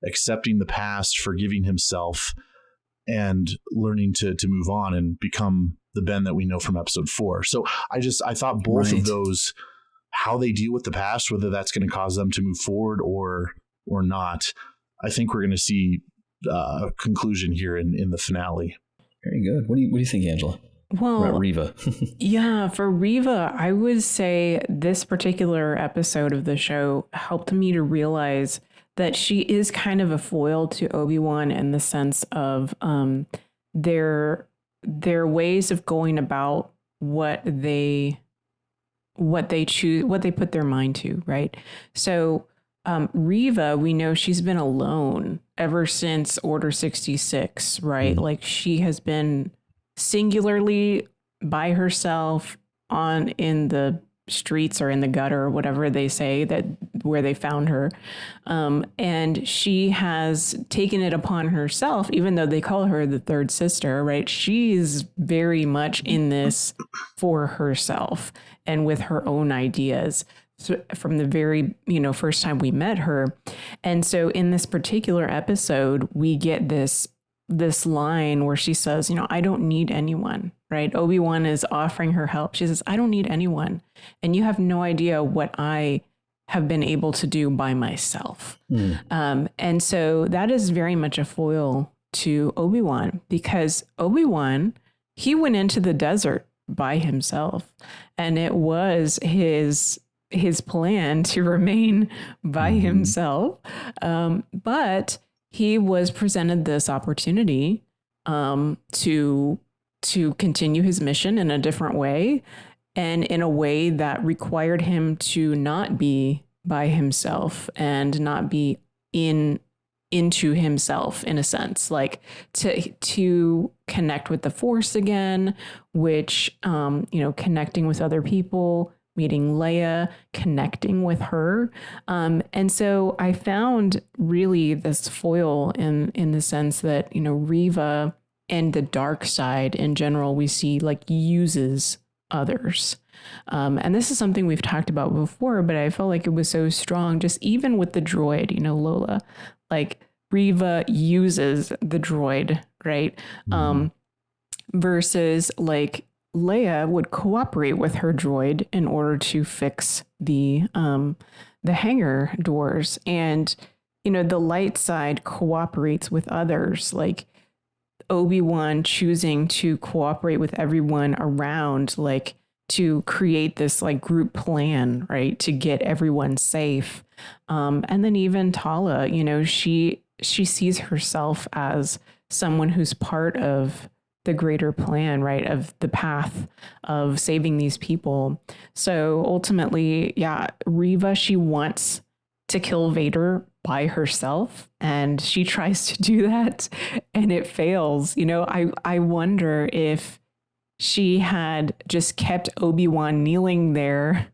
accepting the past, forgiving himself, and learning to move on and become the Ben that we know from episode 4. So I thought both of those, how they deal with the past, whether that's going to cause them to move forward or not, I think we're going to see a conclusion here in the finale. Very good. What do you think, Angela? Well, about Reva. Yeah, for Reva, I would say this particular episode of the show helped me to realize that she is kind of a foil to Obi-Wan in the sense of their ways of going about what they choose, what they put their mind to, right? So Reva, we know she's been alone ever since Order 66, right? Like she has been singularly by herself in the streets or in the gutter or whatever they say that where they found her. And she has taken it upon herself, even though they call her the third sister, right? She's very much in this for herself and with her own ideas from the very, first time we met her. And so in this particular episode, we get this line where she says, I don't need anyone, right? Obi-Wan is offering her help. She says, I don't need anyone. And you have no idea what I have been able to do by myself. And so that is very much a foil to Obi-Wan, because Obi-Wan, he went into the desert by himself, and it was his plan to remain by himself. But he was presented this opportunity to continue his mission in a different way, and in a way that required him to not be by himself and not be into himself, in a sense, like to connect with the Force again, which connecting with other people, meeting Leia, connecting with her. And so I found really this foil in the sense that, Reva and the dark side in general, we see like uses others. And this is something we've talked about before, but I felt like it was so strong, just even with the droid, Lola, like Reva uses the droid, right? Versus like Leia would cooperate with her droid in order to fix the hangar doors. And, the light side cooperates with others, like Obi-Wan choosing to cooperate with everyone around, like to create this like group plan, right, to get everyone safe. And then even Tala, she sees herself as someone who's part of the greater plan, right, of the path of saving these people. So ultimately, Reva, she wants to kill Vader by herself, and she tries to do that and it fails. I wonder if she had just kept Obi-Wan kneeling there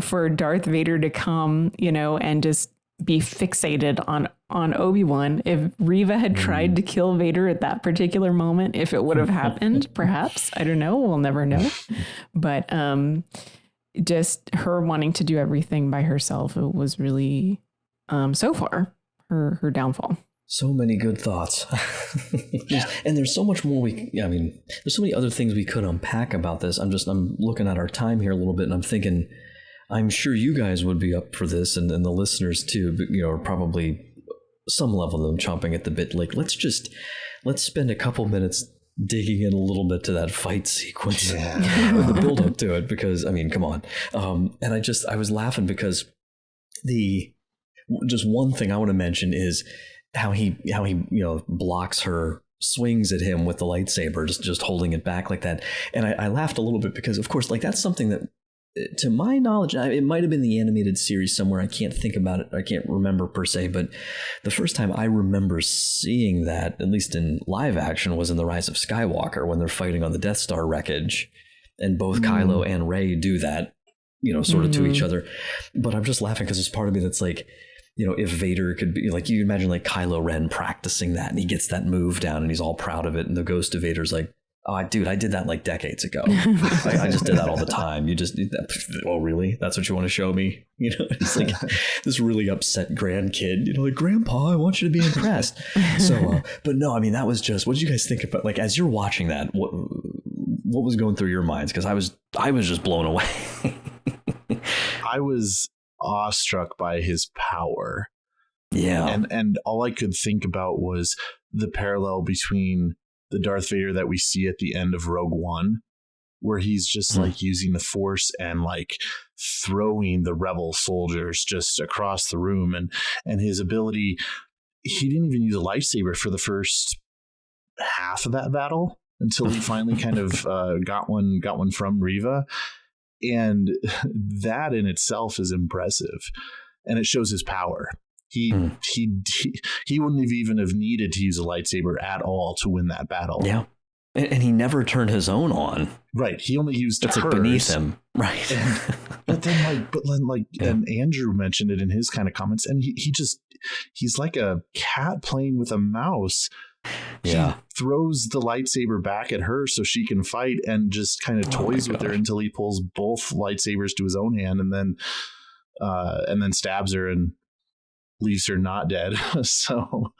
for Darth Vader to come, and just be fixated on Obi-Wan. If Reva had tried to kill Vader at that particular moment, if it would have happened, perhaps, I don't know, we'll never know. But just her wanting to do everything by herself, it was really so far her downfall. So many good thoughts. And there's so much more there's so many other things we could unpack about this. I'm looking at our time here a little bit, and I'm thinking, I'm sure you guys would be up for this, and the listeners too, but, are probably some level of them chomping at the bit. Like, let's spend a couple minutes digging in a little bit to that fight sequence, the build up to it, because come on. And I was laughing because just one thing I want to mention is how he blocks her swings at him with the lightsaber, just holding it back like that. And I laughed a little bit because, of course, like, that's something that, to my knowledge, it might have been the animated series somewhere. I can't think about it. I can't remember per se, but the first time I remember seeing that, at least in live action, was in The Rise of Skywalker, when they're fighting on the Death Star wreckage, and both Kylo and Rey do that, sort of to each other. But I'm just laughing because there's part of me that's like, if Vader could be like, you imagine like Kylo Ren practicing that, and he gets that move down and he's all proud of it, and the ghost of Vader's like, oh, dude, I did that like decades ago. I just did that all the time. You just did that. Oh, really? That's what you want to show me? It's like this really upset grandkid, like, Grandpa, I want you to be impressed. So, but no, that was just, what did you guys think about, like, as you're watching that, what was going through your minds? Because I was just blown away. I was awestruck by his power. Yeah. And all I could think about was the parallel between the Darth Vader that we see at the end of Rogue One, where he's just like using the Force and like throwing the rebel soldiers just across the room, and his ability, he didn't even use a lightsaber for the first half of that battle until he finally kind of got one from Reva. And that in itself is impressive, and it shows his power. He wouldn't have even needed to use a lightsaber at all to win that battle. Yeah, and he never turned his own on. Right, he only used it's hers. Like beneath him. Right, but then and Andrew mentioned it in his kind of comments, and he's like a cat playing with a mouse. Yeah, he throws the lightsaber back at her so she can fight, and just kind of toys with her until he pulls both lightsabers to his own hand, and then stabs her and leaves her not dead. So,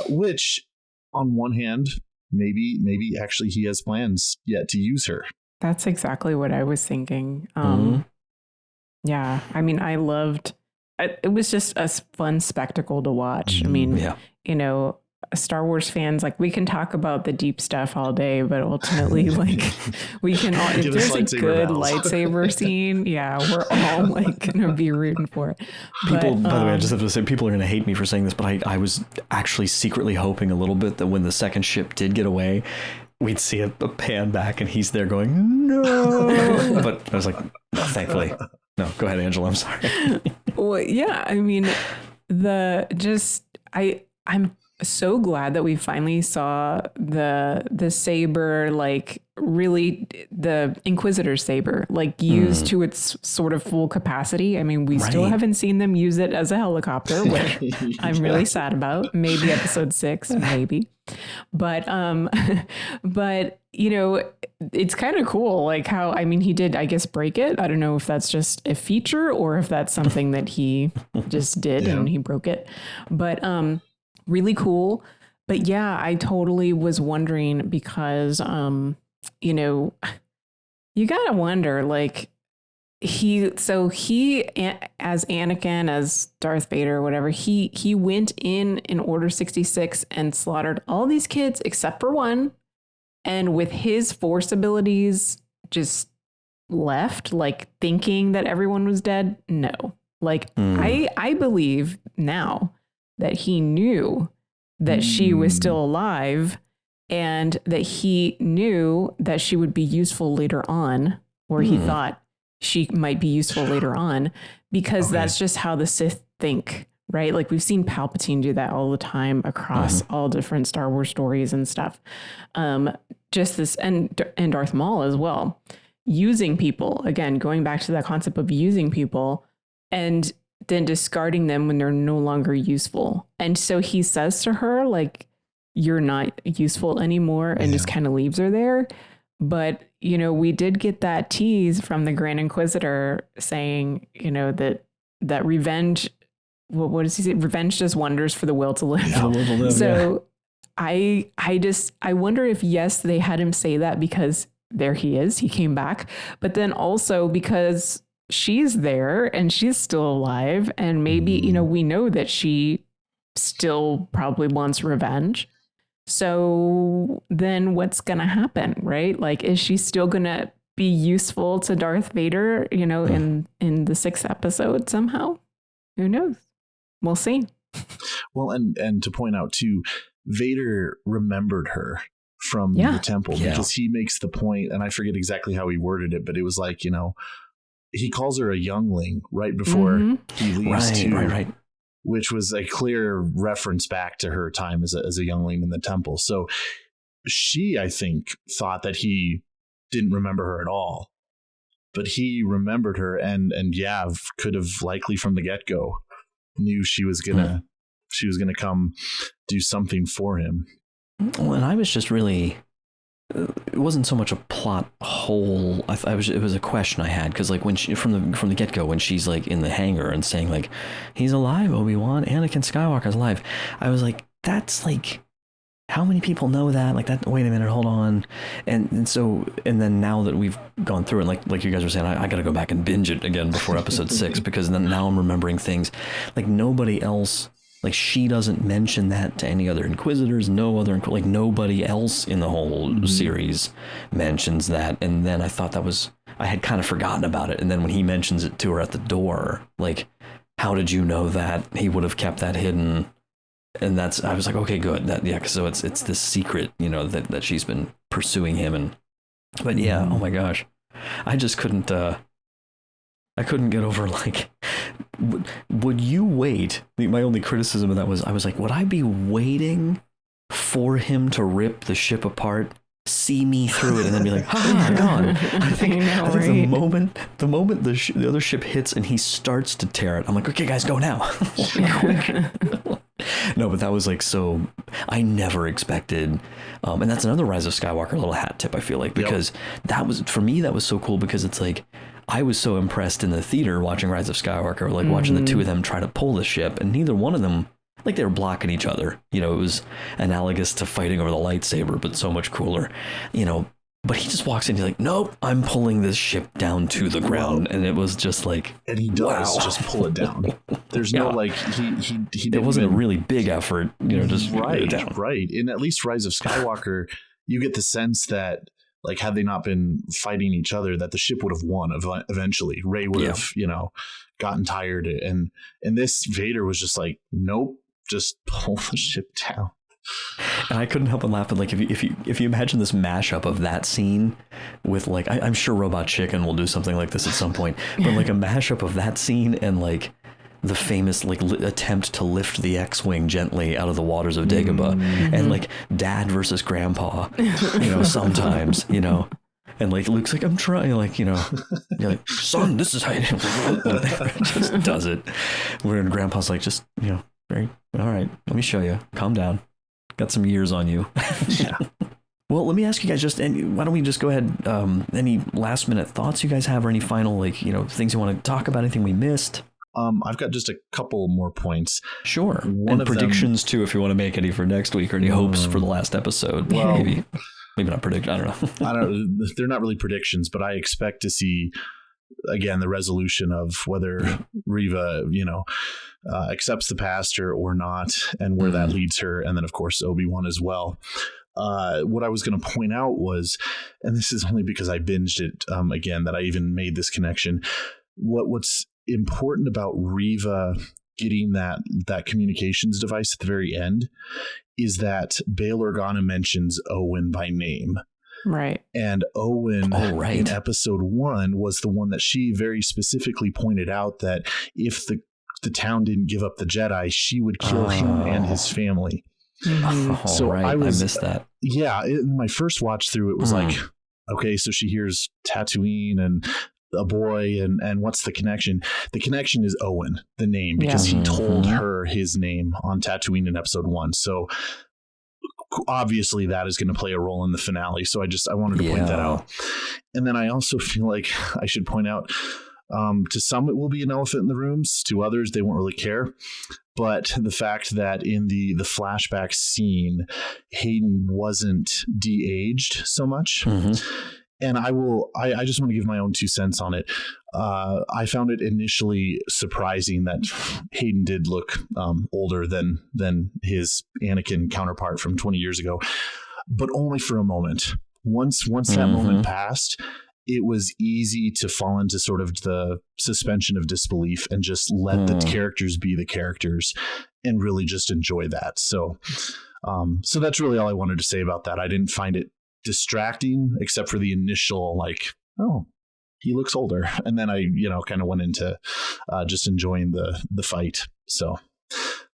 which on one hand, maybe actually he has plans yet to use her. That's exactly what I was thinking. Yeah, I loved it. It was just a fun spectacle to watch. Star Wars fans, like, we can talk about the deep stuff all day, but ultimately, like, we can all, if there's a good lightsaber scene, we're all like gonna be rooting for it. People, by the way, I just have to say, people are gonna hate me for saying this, but I was actually secretly hoping a little bit that when the second ship did get away, we'd see a pan back and he's there going, no. But I was like, no, thankfully. No, go ahead, Angela. I'm sorry. Well, yeah, I'm so glad that we finally saw the saber, like, really the Inquisitor saber, like, used to its sort of full capacity. We still haven't seen them use it as a helicopter, which I'm really sad about. Maybe episode 6, maybe. But it's kind of cool, like, how, he did, I guess, break it. I don't know if that's just a feature or if that's something that he just did and he broke it. But really cool. But yeah, I totally was wondering because, you gotta wonder, like, he as Anakin, as Darth Vader, or whatever, he went in Order 66 and slaughtered all these kids except for one. And with his Force abilities, just left, like, thinking that everyone was dead. No, like, I believe now that he knew that she was still alive, and that he knew that she would be useful later on, or he thought she might be useful later on, because that's just how the Sith think, right? Like, we've seen Palpatine do that all the time across all different Star Wars stories and stuff. Just this, and Darth Maul as well, using people, again, going back to that concept of using people, and than discarding them when they're no longer useful. And so he says to her, like, you're not useful anymore, and just kind of leaves her there. But, you know, we did get that tease from the Grand Inquisitor saying, you know, that revenge, what does he say? Revenge does wonders for the will to live. Yeah, will to live, so I wonder if, yes, they had him say that because there he is, he came back, but then also because she's there and she's still alive, and maybe, you know, we know that she still probably wants revenge. So then what's going to happen, right? Like, is she still going to be useful to Darth Vader, you know, in the 6th episode somehow? Who knows? We'll see. Well, and to point out too, Vader remembered her from the temple because he makes the point, and I forget exactly how he worded it, but it was like, you know, he calls her a youngling right before he leaves right. Which was a clear reference back to her time as a youngling in the temple. So she, I think, thought that he didn't remember her at all, but he remembered her, and could have likely from the get-go knew she was gonna come do something for him. Well, and I was just really, it wasn't so much a plot hole. It was a question I had, because like when she from the get go, when she's like in the hangar and saying like, he's alive, Obi-Wan, Anakin Skywalker's alive, I was like, that's like, how many people know that? Like that? Wait a minute, hold on. And then now that we've gone through it, like you guys were saying, I got to go back and binge it again before episode 6, because then now I'm remembering things like nobody else. Like, she doesn't mention that to any other Inquisitors, like nobody else in the whole series mentions that. And then I thought I had kind of forgotten about it. And then when he mentions it to her at the door, like, how did you know that? He would have kept that hidden. And I was like, okay, good. So it's this secret, you know, that she's been pursuing him. But yeah, oh my gosh. I just couldn't get over, like, would you wait? My only criticism of that was, I was like, would I be waiting for him to rip the ship apart, see me through it, and then be like, ha, gone? I think the moment the other ship hits and he starts to tear it, I'm like, okay, guys, go now. No, but that was like, so I never expected, and that's another Rise of Skywalker little hat tip, I feel like, because that was, for me, that was so cool, because it's like, I was so impressed in the theater watching Rise of Skywalker, like watching the two of them try to pull the ship, and neither one of them, like, they were blocking each other. You know, it was analogous to fighting over the lightsaber, but so much cooler, you know. But he just walks in, he's like, nope, I'm pulling this ship down to the ground. And it was just like, and he does just pull it down. There's no, like, he it wasn't a really big effort, you know, just right. Right. In at least Rise of Skywalker, you get the sense that, like, had they not been fighting each other, that the ship would have won eventually. Rey would have, you know, gotten tired. And this Vader was just like, nope, just pull the ship down. And I couldn't help but laugh. But like, if you imagine this mashup of that scene with, like, I'm sure Robot Chicken will do something like this at some point, but like a mashup of that scene and like the famous like attempt to lift the X-wing gently out of the waters of Dagobah, and like Dad versus Grandpa, you know, sometimes, you know, and like Luke's like, I'm trying, like, you know, you're like, son, this is how you just does it. Where Grandpa's like, just, you know, very, all right, let me show you, calm down, got some years on you. Yeah. Well, let me ask you guys, why don't we just go ahead, any last minute thoughts you guys have, or any final, like, you know, things you want to talk about, anything we missed? I've got just a couple more points. Sure. And predictions too, if you want to make any for next week, or any hopes for the last episode. Well, maybe not predict. I don't know. They're not really predictions, but I expect to see, again, the resolution of whether Reva, you know, accepts the pastor or not, and where that leads her. And then, of course, Obi-Wan as well. What I was going to point out was, and this is only because I binged it again, that I even made this connection. What's important about Reva getting that communications device at the very end is that Bail Organa mentions Owen by name. Right. And Owen in episode 1 was the one that she very specifically pointed out that if the town didn't give up the Jedi, she would kill him and his family. So I missed that. Yeah. In my first watch through, it was like, okay, so she hears Tatooine and a boy, and what's the connection? The connection is Owen, the name, because he told her his name on Tatooine in episode 1. So obviously that is going to play a role in the finale. So I wanted to point that out. And then I also feel like I should point out, to some it will be an elephant in the rooms, to others they won't really care. But the fact that in the flashback scene, Hayden wasn't de-aged so much. And I just want to give my own 2 cents on it. I found it initially surprising that Hayden did look older than his Anakin counterpart from 20 years ago, but only for a moment. Once that moment passed, it was easy to fall into sort of the suspension of disbelief and just let the characters be the characters and really just enjoy that. So that's really all I wanted to say about that. I didn't find it distracting except for the initial, like, oh, he looks older. And then I, kind of went into just enjoying the fight. So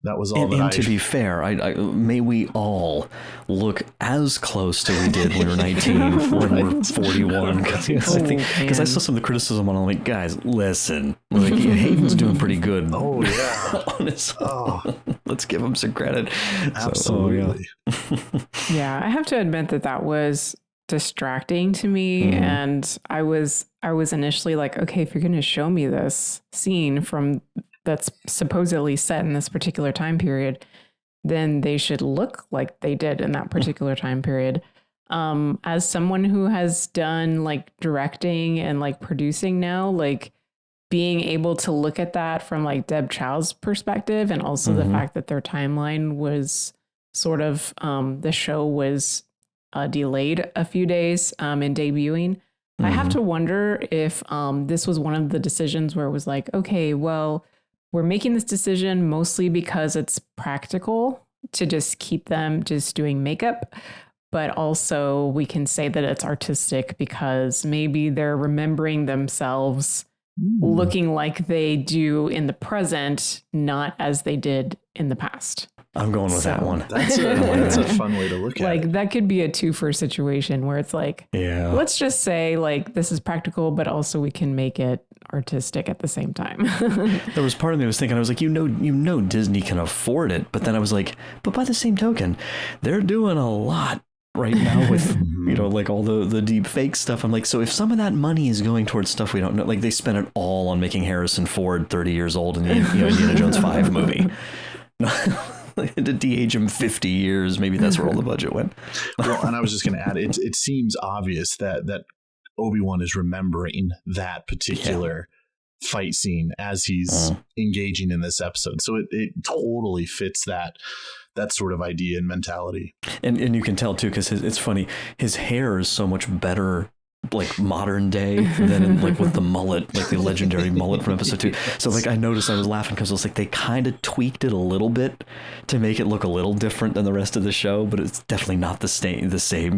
that was all. And to be fair, I may we all look as close to we did when we were 19 when we're 41. Because I saw some of the criticism on it. I'm like, guys, listen, like, Hayden's doing pretty good. Oh yeah, on his own. Let's give him some credit. Absolutely. Yeah, I have to admit that was distracting to me, and I was initially like, okay, if you're going to show me this scene that's supposedly set in this particular time period, then they should look like they did in that particular time period. As someone who has done like directing and like producing now, like being able to look at that from like Deb Chow's perspective, and also the fact that their timeline was sort of, the show was delayed a few days in debuting. I have to wonder if this was one of the decisions where it was like, okay, well, we're making this decision mostly because it's practical to just keep them just doing makeup, but also we can say that it's artistic because maybe they're remembering themselves looking like they do in the present, not as they did in the past. I'm going with that one. That's a fun way to look at it. Like that could be a twofer situation where it's like, let's just say like this is practical, but also we can make it artistic at the same time. There was part of me I was thinking, I was like, you know, Disney can afford it, but then I was like, but by the same token, they're doing a lot right now with like all the deep fake stuff. I'm like, so if some of that money is going towards stuff we don't know, like they spent it all on making Harrison Ford 30 years old in the Indiana Jones 5 movie. To de-age him 50 years, maybe that's where all the budget went. Well, and I was just going to add, it seems obvious that Obi-Wan is remembering that particular fight scene as he's engaging in this episode. So it totally fits that sort of idea and mentality. And you can tell too, because it's funny, his hair is so much better like modern day than like with the mullet, like the legendary mullet from episode 2. So like I noticed, I was laughing because I was like, they kind of tweaked it a little bit to make it look a little different than the rest of the show, but it's definitely not the same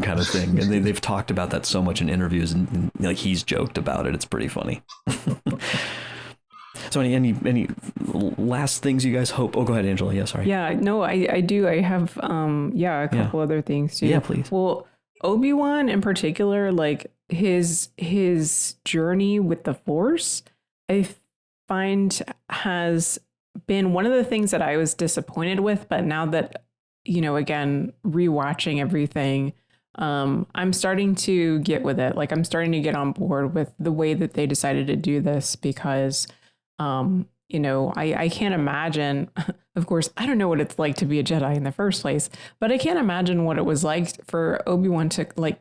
kind of thing. And they've talked about that so much in interviews, and like he's joked about it. It's pretty funny. So any last things you guys hope? Oh, go ahead, Angela. Yeah, sorry. Yeah, no, I do. I have a couple other things too. Yeah, please. Well, Obi-Wan in particular, like his journey with the Force, I find has been one of the things that I was disappointed with, but now that, again, rewatching everything, I'm starting to get with it. Like I'm starting to get on board with the way that they decided to do this because, I can't imagine, of course, I don't know what it's like to be a Jedi in the first place, but I can't imagine what it was like for Obi-Wan to like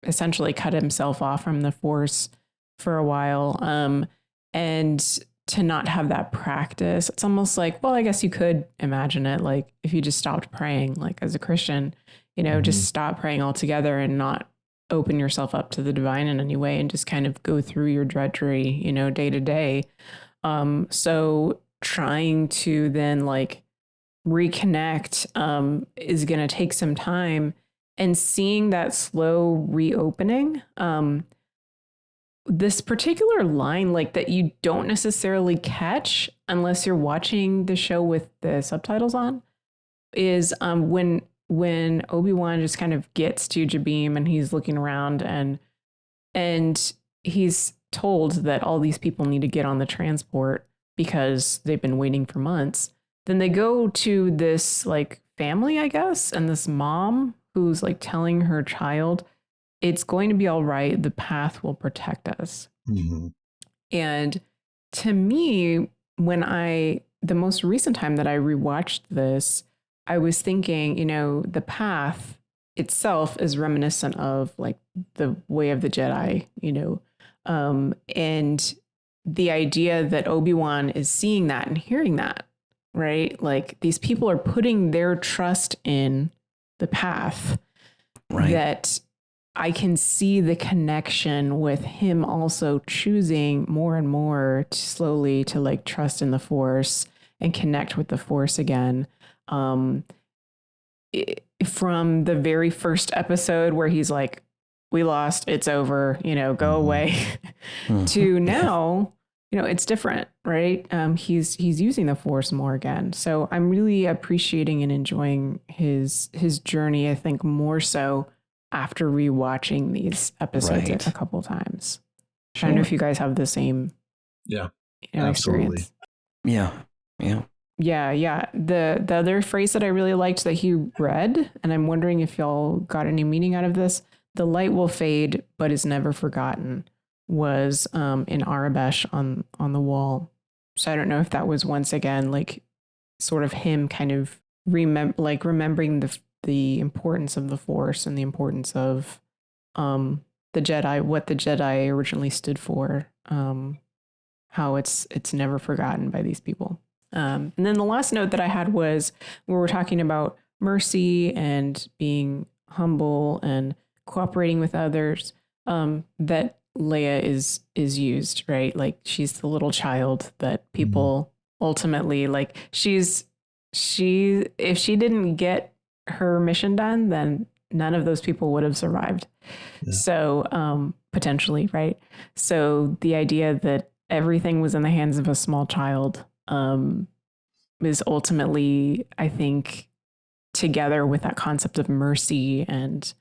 essentially cut himself off from the Force for a while. And to not have that practice. It's almost like, well, I guess you could imagine it like if you just stopped praying, like as a Christian, just stop praying altogether and not open yourself up to the divine in any way and just kind of go through your drudgery, day to day. So trying to then like reconnect is going to take some time, and seeing that slow reopening, this particular line like that you don't necessarily catch unless you're watching the show with the subtitles on is when Obi-Wan just kind of gets to Jabim and he's looking around and he's told that all these people need to get on the transport because they've been waiting for months. Then they go to this like family, I guess, and this mom who's like telling her child, it's going to be all right. The path will protect us. Mm-hmm. And to me, the most recent time that I rewatched this, I was thinking, you know, the path itself is reminiscent of like the way of the Jedi, you know, and the idea that Obi-Wan is seeing that and hearing that, right? Like these people are putting their trust in the path, right? That I can see the connection with him also choosing more and more slowly to like trust in the Force and connect with the Force again. From the very first episode where he's like, we lost, it's over, you know, go away, to now, you know, it's different, right? He's using the Force more again. So I'm really appreciating and enjoying his journey, I think, more so after rewatching these episodes a couple times. Sure. I don't know if you guys have the same experience. Yeah. The other phrase that I really liked that he read, and I'm wondering if y'all got any meaning out of this, the light will fade but is never forgotten, was in Arabesh on the wall. So I don't know if that was once again like sort of him kind of remembering the importance of the Force and the importance of the Jedi, what the Jedi originally stood for, how it's never forgotten by these people. And then the last note that I had was where we're talking about mercy and being humble and cooperating with others, that Leia is used, right? Like she's the little child that people ultimately like. If she didn't get her mission done, then none of those people would have survived. Yeah. So potentially, right? So the idea that everything was in the hands of a small child is ultimately, I think, together with that concept of mercy and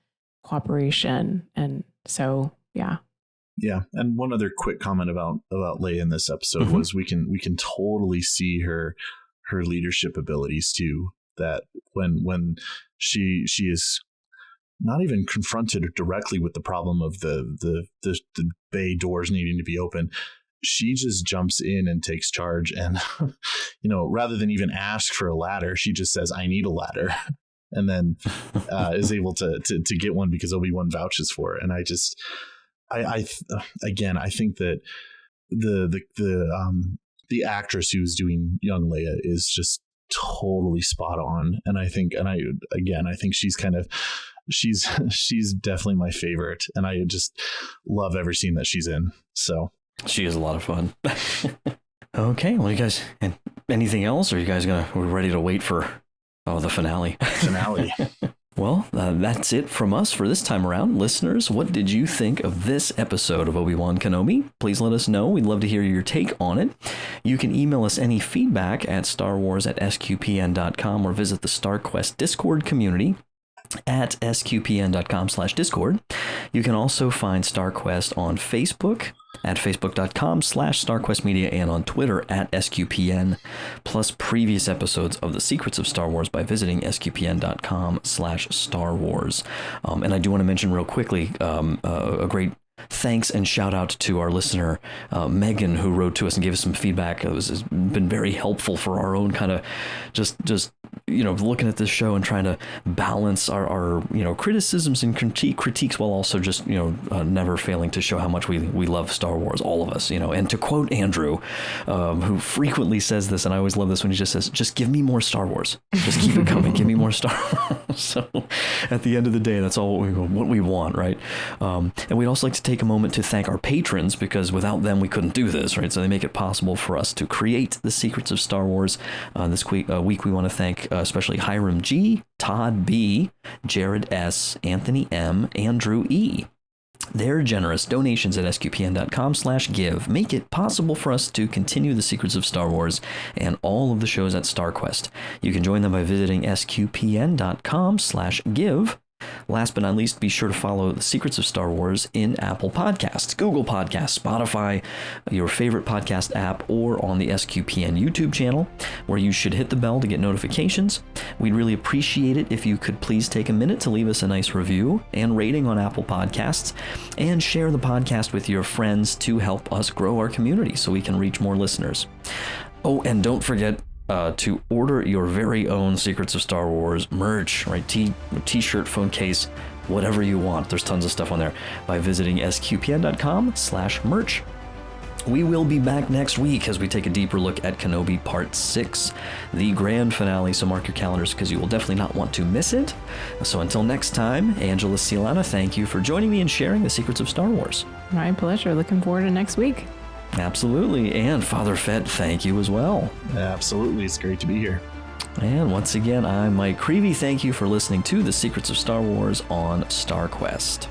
cooperation. And so, yeah. Yeah. And one other quick comment about Leia in this episode was we can totally see her leadership abilities too. That when she is not even confronted directly with the problem of the bay doors needing to be open, she just jumps in and takes charge. And, you know, rather than even ask for a ladder, she just says, I need a ladder. And then is able to get one because Obi-Wan vouches for it. And I think that the actress who's doing young Leia is just totally spot on. And I think she's definitely my favorite. And I just love every scene that she's in. So she is a lot of fun. Okay. Well, you guys, anything else? Or are you guys we're ready to wait for the finale? Well, that's it from us for this time around. Listeners, what did you think of this episode of Obi-Wan Kenobi? Please let us know. We'd love to hear your take on it. You can email us any feedback at starwars@sqpn.com or visit the StarQuest Discord community at sqpn.com/discord. You can also find StarQuest on Facebook at facebook.com/StarQuestMedia and on Twitter at SQPN, plus previous episodes of The Secrets of Star Wars by visiting sqpn.com/Star Wars. And I do want to mention real quickly a great thanks and shout out to our listener, Megan, who wrote to us and gave us some feedback. It has been very helpful for our own kind of just looking at this show and trying to balance our criticisms and critiques while also just, never failing to show how much we love Star Wars, all of us, and to quote Andrew, who frequently says this, and I always love this when he just says, just give me more Star Wars. Just keep it coming. Give me more Star Wars. So at the end of the day, that's all what we want, right? And we'd also like to take a moment to thank our patrons, because without them, we couldn't do this, right? So they make it possible for us to create The Secrets of Star Wars. This week we want to thank especially Hiram G, Todd B, Jared S, Anthony M, Andrew E. Their generous donations at sqpn.com/give make it possible for us to continue The Secrets of Star Wars and all of the shows at StarQuest. You can join them by visiting sqpn.com/give. Last but not least, be sure to follow The Secrets of Star Wars in Apple Podcasts, Google Podcasts, Spotify, your favorite podcast app, or on the SQPN YouTube channel, where you should hit the bell to get notifications. We'd really appreciate it if you could please take a minute to leave us a nice review and rating on Apple Podcasts, and share the podcast with your friends to help us grow our community so we can reach more listeners. Oh, and don't forget to order your very own Secrets of Star Wars merch, right? T-shirt, phone case, whatever you want. There's tons of stuff on there by visiting sqpn.com/merch. We will be back next week as we take a deeper look at Kenobi Part 6, the grand finale, so mark your calendars because you will definitely not want to miss it. So until next time, Angela Sealana, thank you for joining me and sharing the secrets of Star Wars. My pleasure. Looking forward to next week. Absolutely. And Father Fett, thank you as well. Absolutely. It's great to be here. And once again, I'm Mike Creavey. Thank you for listening to The Secrets of Star Wars on StarQuest.